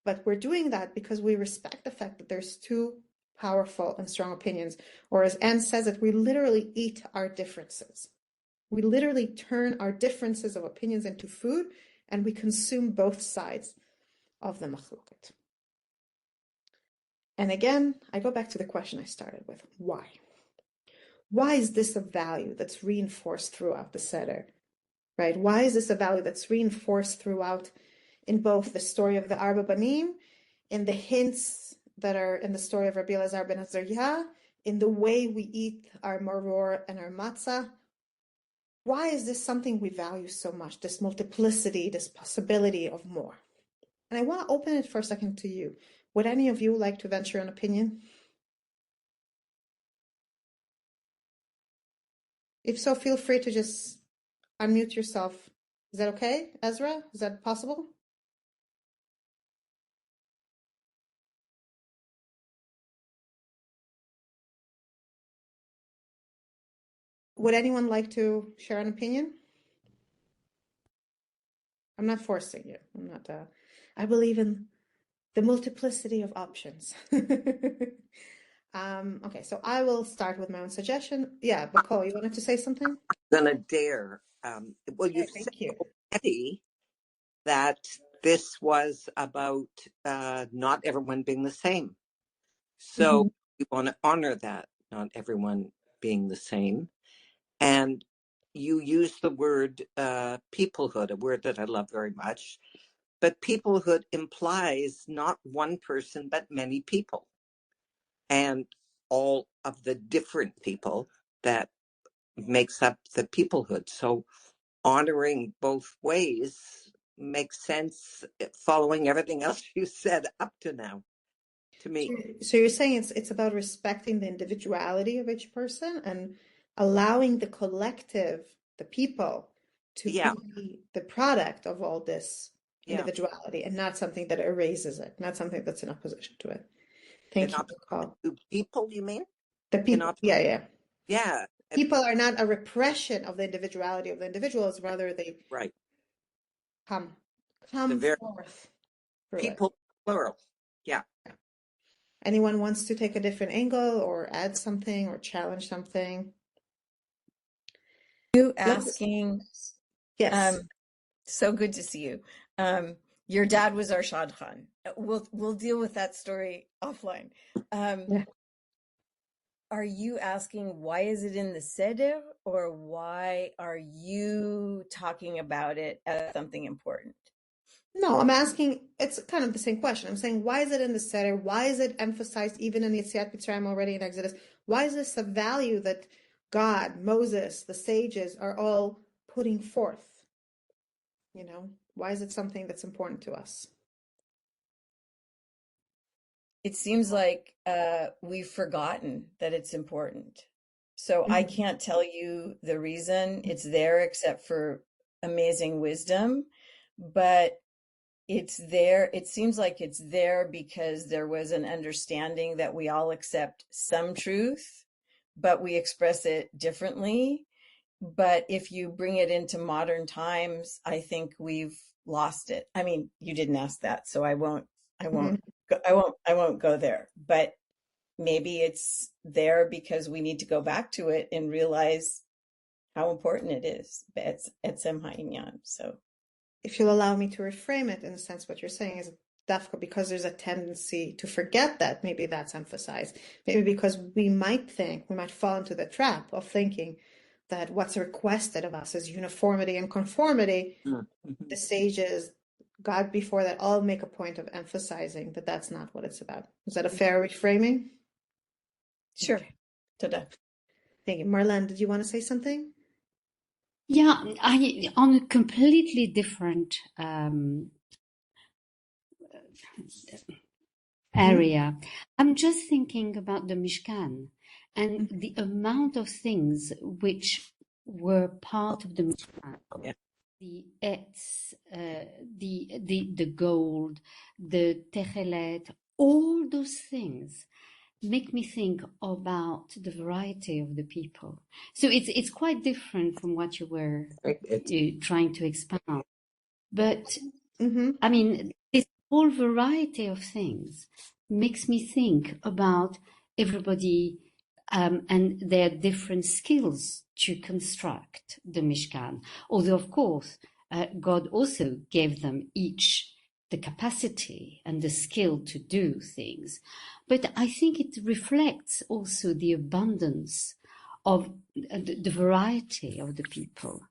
But we're doing that because we respect the fact that there's two powerful and strong opinions. Or as Anne says it, we literally eat our differences. We literally turn our differences of opinions into food, and we consume both sides of the machloket. And again, I go back to the question I started with. Why? Why is this a value that's reinforced throughout the Seder? Right? Why is this a value that's reinforced throughout in both the story of the Arba Banim, in the hints that are in the story of Rabbi Elazar ben Azariah, in the way we eat our maror and our matzah? Why is this something we value so much, this multiplicity, this possibility of more? And I want to open it for a second to you. Would any of you like to venture an opinion? If so, feel free to just unmute yourself. Is that okay, Ezra? Is that possible? Would anyone like to share an opinion? I'm not forcing you. I'm not. I believe in the multiplicity of options. Okay, so I will start with my own suggestion. Yeah, Bako, you wanted to say something? I'm gonna dare. Well, you said already that this was about not everyone being the same. So we want to honor that, not everyone being the same. And you use the word peoplehood, a word that I love very much. But peoplehood implies not one person, but many people. And all of the different people that makes up the peoplehood. So honoring both ways makes sense, following everything else you said up to now, to me. So you're saying it's about respecting the individuality of each person and allowing the collective, the people, to be the product of all this individuality and not something that erases it, not something that's in opposition to it. Thank you, Nicole. People, you mean? The people, yeah. People are not a repression of the individuality of the individuals, rather they come forth through people, plural. Yeah. Anyone wants to take a different angle or add something or challenge something? You asking? Yes. So good to see you. Your dad was our shadchan. We'll deal with that story offline. Are you asking why is it in the Seder, or why are you talking about it as something important? No, I'm asking, it's kind of the same question. I'm saying, why is it in the Seder? Why is it emphasized even in the Yetziat Mitzrayim already in Exodus? Why is this a value that God, Moses, the sages are all putting forth? You know, why is it something that's important to us? It seems like we've forgotten that it's important. So I can't tell you the reason it's there except for amazing wisdom, but it's there. It seems like it's there because there was an understanding that we all accept some truth, but we express it differently. But if you bring it into modern times, I think we've lost it. I mean, you didn't ask that, so I won't go there. But maybe it's there because we need to go back to it and realize how important it is. Etzem ha'inyan. So, if you'll allow me to reframe it, in a sense, what you're saying is dafka because there's a tendency to forget that. Maybe that's emphasized. Maybe because we might fall into the trap of thinking that what's requested of us is uniformity and conformity. The sages, God before that, all make a point of emphasizing that that's not what it's about. Is that a fair reframing? Sure. Okay. Tada. Thank you. Marlene, did you want to say something? Yeah, on a completely different area. I'm just thinking about the Mishkan and the amount of things which were part of the Mishkan. Yeah. The etz, the gold, the techelet, all those things make me think about the variety of the people. So it's quite different from what you were trying to expound. But I mean, this whole variety of things makes me think about everybody and their different skills to construct the Mishkan. Although, of course, God also gave them each the capacity and the skill to do things. But I think it reflects also the abundance of the variety of the people.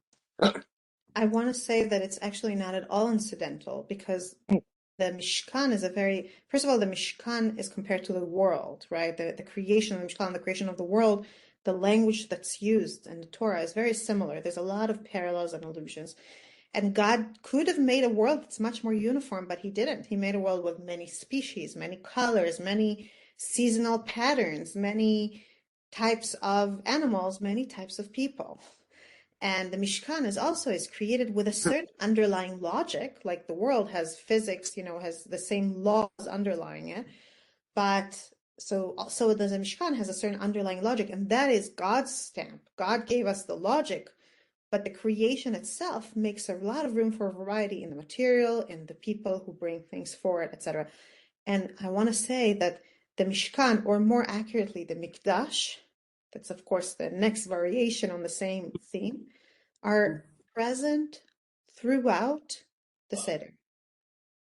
I want to say that it's actually not at all incidental, because the Mishkan is first of all, the Mishkan is compared to the world, right? The creation of the Mishkan, the creation of the world, the language that's used in the Torah is very similar. There's a lot of parallels and allusions. And God could have made a world that's much more uniform, but he didn't. He made a world with many species, many colors, many seasonal patterns, many types of animals, many types of people. And the Mishkan is created with a certain underlying logic, like the world has physics, has the same laws underlying it. But so also the Mishkan has a certain underlying logic, and that is God's stamp. God gave us the logic, but the creation itself makes a lot of room for variety in the material, in the people who bring things forward, etc. And I want to say that the Mishkan, or more accurately, the Mikdash, that's of course the next variation on the same theme, are present throughout the Seder.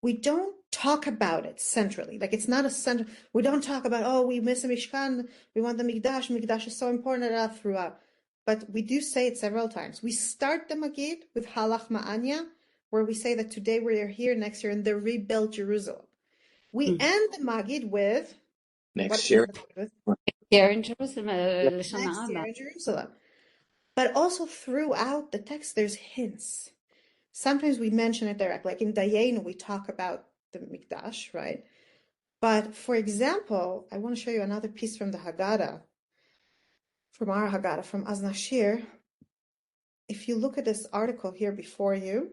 We don't talk about it centrally. Like, it's not a center. We don't talk about, we miss a Mishkan, we want the Mikdash. Mikdash is so important throughout. But we do say it several times. We start the Magid with Halach Ma'anya, where we say that today we are here, next year in the rebuilt Jerusalem. We end the Magid with next year in Jerusalem. Next year in Jerusalem. But also throughout the text, there's hints. Sometimes we mention it directly. Like in Dayenu, we talk about the Mikdash, right? But for example, I want to show you another piece from the Haggadah. from our Haggadah, from Nashir. If you look at this article here before you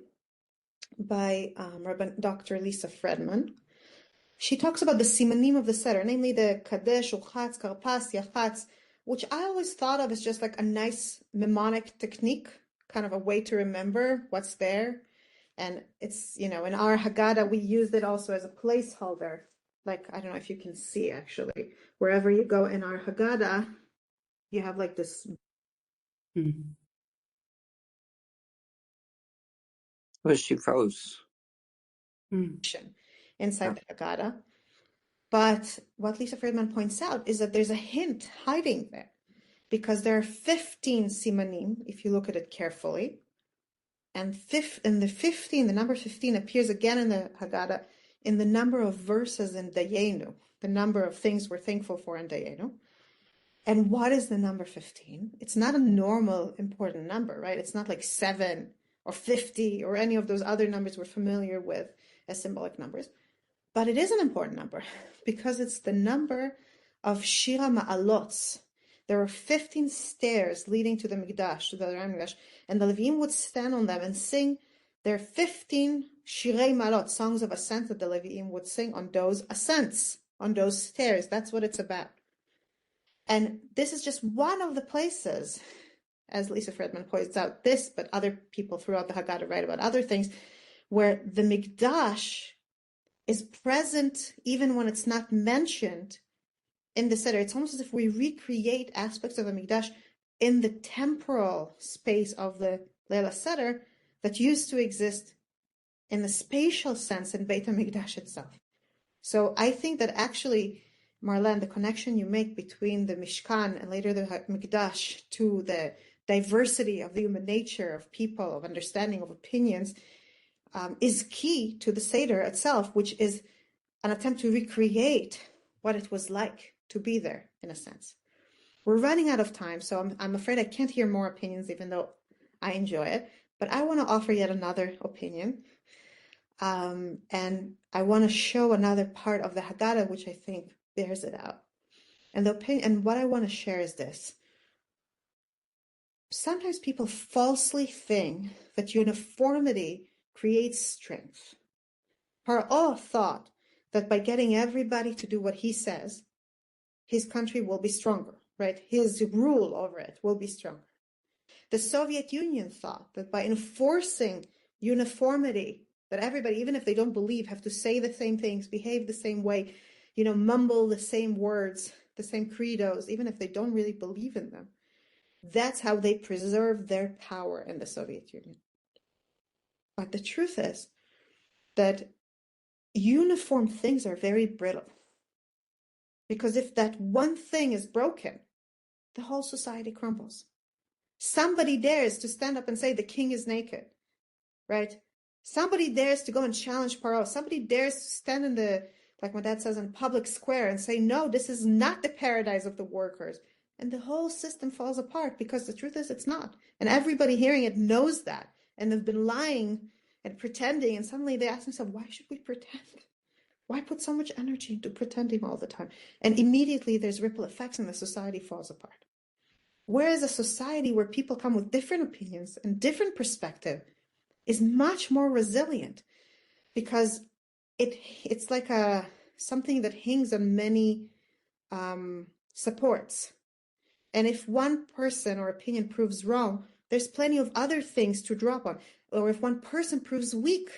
by Rabbi Dr. Lisa Fredman, she talks about the simanim of the Seder, namely the Kadesh, Uchatz, Karpas, Yachatz, which I always thought of as just like a nice mnemonic technique, kind of a way to remember what's there. And it's, in our Haggadah, we used it also as a placeholder. Like, I don't know if you can see, actually. Wherever you go in our Haggadah, you have like this. Well, she froze. Inside the Haggadah. But what Lisa Friedman points out is that there's a hint hiding there, because there are 15 simanim, if you look at it carefully. And the number 15 appears again in the Haggadah in the number of verses in Dayenu, the number of things we're thankful for in Dayenu. And what is the number 15? It's not a normal important number, right? It's not like 7 or 50 or any of those other numbers we're familiar with as symbolic numbers. But it is an important number because it's the number of Shira Ma'alot. There are 15 stairs leading to the Mikdash, to the Mikdash, and the Levim would stand on them and sing their 15 Shirei Ma'alot, songs of ascent that the Levim would sing on those ascents, on those stairs. That's what it's about. And this is just one of the places, as Lisa Friedman points out, this, but other people throughout the Haggadah write about other things, where the Mikdash is present even when it's not mentioned in the Seder. It's almost as if we recreate aspects of the Mikdash in the temporal space of the Leila Seder that used to exist in the spatial sense in Beit HaMikdash itself. So I think that actually, Marlene, the connection you make between the Mishkan and later the Mikdash to the diversity of the human nature, of people, of understanding, of opinions, is key to the Seder itself, which is an attempt to recreate what it was like to be there, in a sense. We're running out of time, so I'm afraid I can't hear more opinions, even though I enjoy it. But I want to offer yet another opinion. And I want to show another part of the Haggadah, which I think bears it out. And the opinion, and what I want to share is this. Sometimes people falsely think that uniformity creates strength. Paro thought that by getting everybody to do what he says, his country will be stronger, right? His rule over it will be stronger. The Soviet Union thought that by enforcing uniformity, that everybody, even if they don't believe, have to say the same things, behave the same way, mumble the same words, the same credos, even if they don't really believe in them. That's how they preserved their power in the Soviet Union. But the truth is that uniform things are very brittle. Because if that one thing is broken, the whole society crumbles. Somebody dares to stand up and say the king is naked, right? Somebody dares to go and challenge Paro. Somebody dares to stand in the, like my dad says, in public square and say, no, this is not the paradise of the workers. And the whole system falls apart because the truth is it's not. And everybody hearing it knows that. And they've been lying and pretending. And suddenly they ask themselves, why should we pretend? Why put so much energy into pretending all the time? And immediately there's ripple effects and the society falls apart. Whereas a society where people come with different opinions and different perspective is much more resilient because it's like something that hangs on many supports. And if one person or opinion proves wrong, there's plenty of other things to drop on. Or if one person proves weak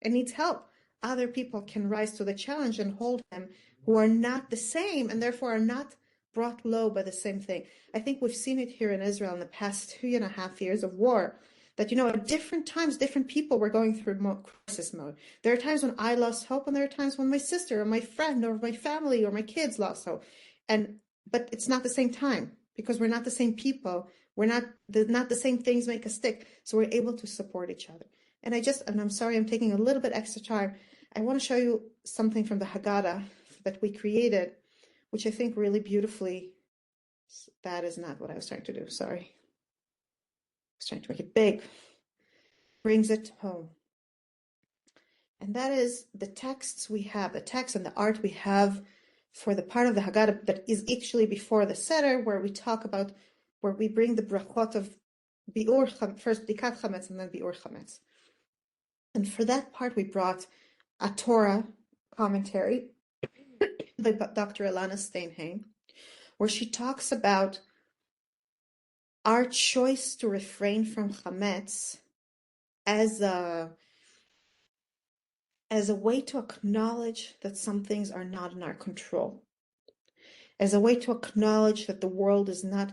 and needs help, other people can rise to the challenge and hold them who are not the same and therefore are not brought low by the same thing. I think we've seen it here in Israel in the past 2.5 years of war, that, at different times, different people were going through crisis mode. There are times when I lost hope, and there are times when my sister or my friend or my family or my kids lost hope. But it's not the same time because we're not the same people. We're not the same things make us stick. So we're able to support each other. And I'm sorry, I'm taking a little bit extra time. I want to show you something from the Haggadah that we created, which I think really beautifully, that is not what I was trying to do, sorry. I was trying to make it big, brings it home. And that is the texts we have, the text and the art we have for the part of the Haggadah that is actually before the Seder, where we talk about where we bring the brachot of biur, first Bikat Chametz and then biur Chametz. And for that part, we brought a Torah commentary by Dr. Ilana Steinheim, where she talks about our choice to refrain from chametz as a way to acknowledge that some things are not in our control, as a way to acknowledge that the world is not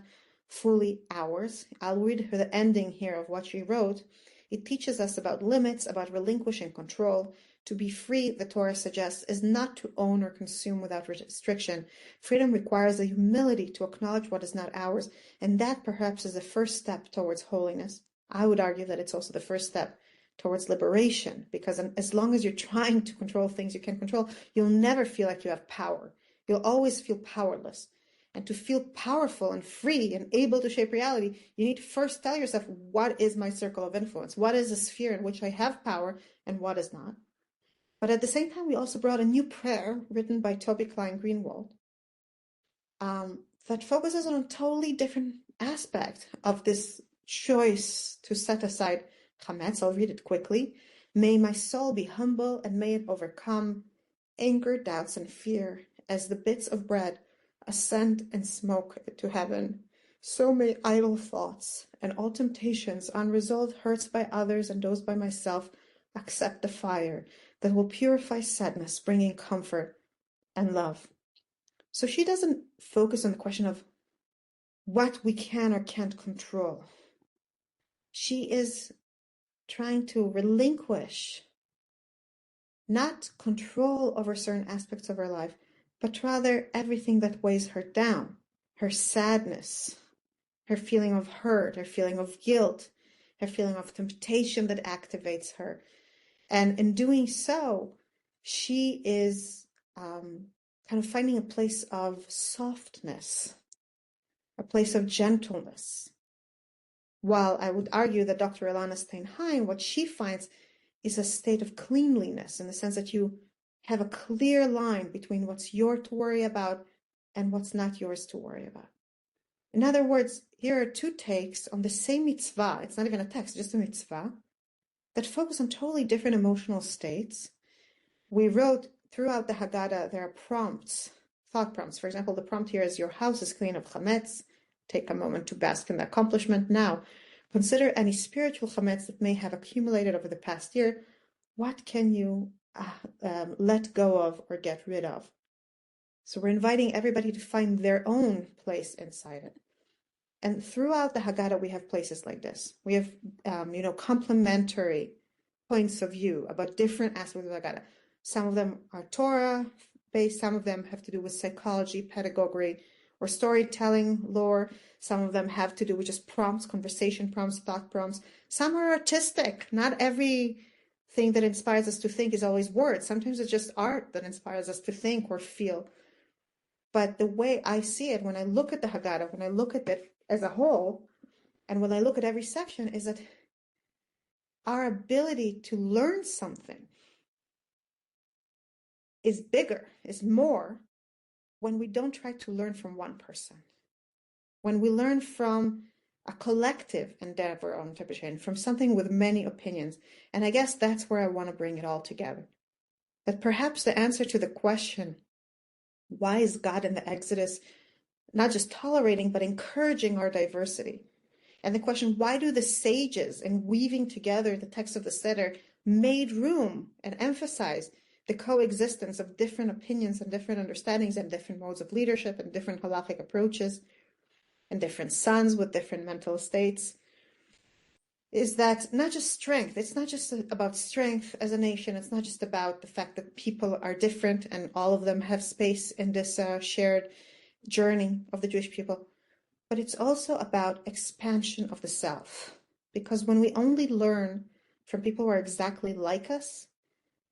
fully ours. I'll read her the ending here of what she wrote. It teaches us about limits, about relinquishing control. To be free, the Torah suggests, is not to own or consume without restriction. Freedom requires a humility to acknowledge what is not ours, and that perhaps is the first step towards holiness. I would argue that it's also the first step towards liberation, because as long as you're trying to control things you can't control, you'll never feel like you have power. You'll always feel powerless. And to feel powerful and free and able to shape reality, you need to first tell yourself, what is my circle of influence? What is the sphere in which I have power and what is not? But at the same time, we also brought a new prayer written by Toby Klein Greenwald that focuses on a totally different aspect of this choice to set aside chametz. I'll read it quickly. May my soul be humble and may it overcome anger, doubts, and fear as the bits of bread ascend and smoke to heaven. So may idle thoughts and all temptations, unresolved hurts by others and those by myself, accept the fire that will purify sadness, bringing comfort and love. So she doesn't focus on the question of what we can or can't control. She is trying to relinquish not control over certain aspects of her life, but rather everything that weighs her down, her sadness, her feeling of hurt, her feeling of guilt, her feeling of temptation that activates her. And in doing so, she is kind of finding a place of softness, a place of gentleness. While I would argue that Dr. Ilana Steinheim, what she finds is a state of cleanliness, in the sense that you have a clear line between what's yours to worry about and what's not yours to worry about. In other words, here are two takes on the same mitzvah. It's not even a text, just a mitzvah, that focus on totally different emotional states. We wrote throughout the Haggadah, there are prompts, thought prompts. For example, the prompt here is, your house is clean of chametz. Take a moment to bask in the accomplishment. Now, consider any spiritual chametz that may have accumulated over the past year. What can you let go of or get rid of? So we're inviting everybody to find their own place inside it. And throughout the Haggadah, we have places like this. We have, complementary points of view about different aspects of the Haggadah. Some of them are Torah-based. Some of them have to do with psychology, pedagogy, or storytelling, lore. Some of them have to do with just prompts, conversation prompts, thought prompts. Some are artistic. Not everything that inspires us to think is always words. Sometimes it's just art that inspires us to think or feel. But the way I see it, when I look at the Haggadah, when I look at it as a whole, and when I look at every section, is that our ability to learn something is bigger, is more, when we don't try to learn from one person. When we learn from a collective endeavor on interpretation, from something with many opinions. And I guess that's where I want to bring it all together. That perhaps the answer to the question, why is God in the Exodus not just tolerating, but encouraging our diversity? And the question, why do the sages, in weaving together the text of the Seder, made room and emphasized the coexistence of different opinions and different understandings and different modes of leadership and different halachic approaches and different sons with different mental states, is that not just strength. It's not just about strength as a nation. It's not just about the fact that people are different and all of them have space in this shared journey of the Jewish people, but it's also about expansion of the self. Because when we only learn from people who are exactly like us,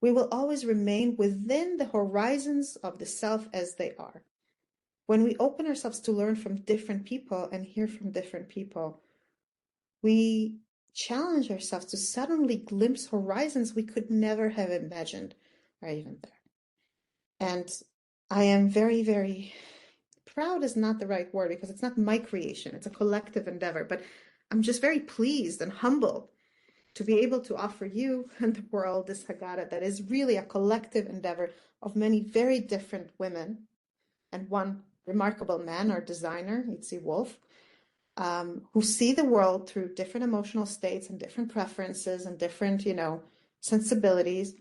we will always remain within the horizons of the self as they are. When we open ourselves to learn from different people and hear from different people, we challenge ourselves to suddenly glimpse horizons we could never have imagined are even there. And I am very, very proud is not the right word because it's not my creation. It's a collective endeavor. But I'm just very pleased and humbled to be able to offer you and the world this Haggadah that is really a collective endeavor of many very different women and one remarkable man, our designer, Itzi Wolf, who see the world through different emotional states and different preferences and different, sensibilities,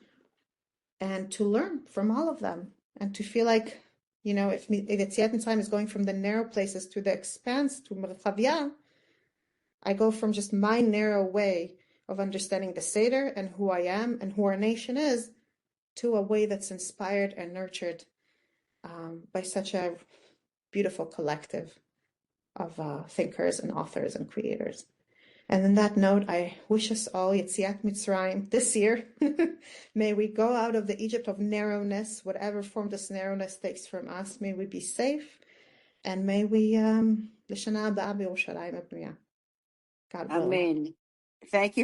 and to learn from all of them and to feel like, if Yetziat Time is going from the narrow places to the expanse, to Merchavia, I go from just my narrow way of understanding the Seder and who I am and who our nation is to a way that's inspired and nurtured by such a beautiful collective of thinkers and authors and creators. And on that note, I wish us all Yetziat Mitzrayim this year. May we go out of the Egypt of narrowness, whatever form this narrowness takes from us. May we be safe, and may we L'shana Haba b'Yerushalayim Abnuya. God willing. Amen. Thank you.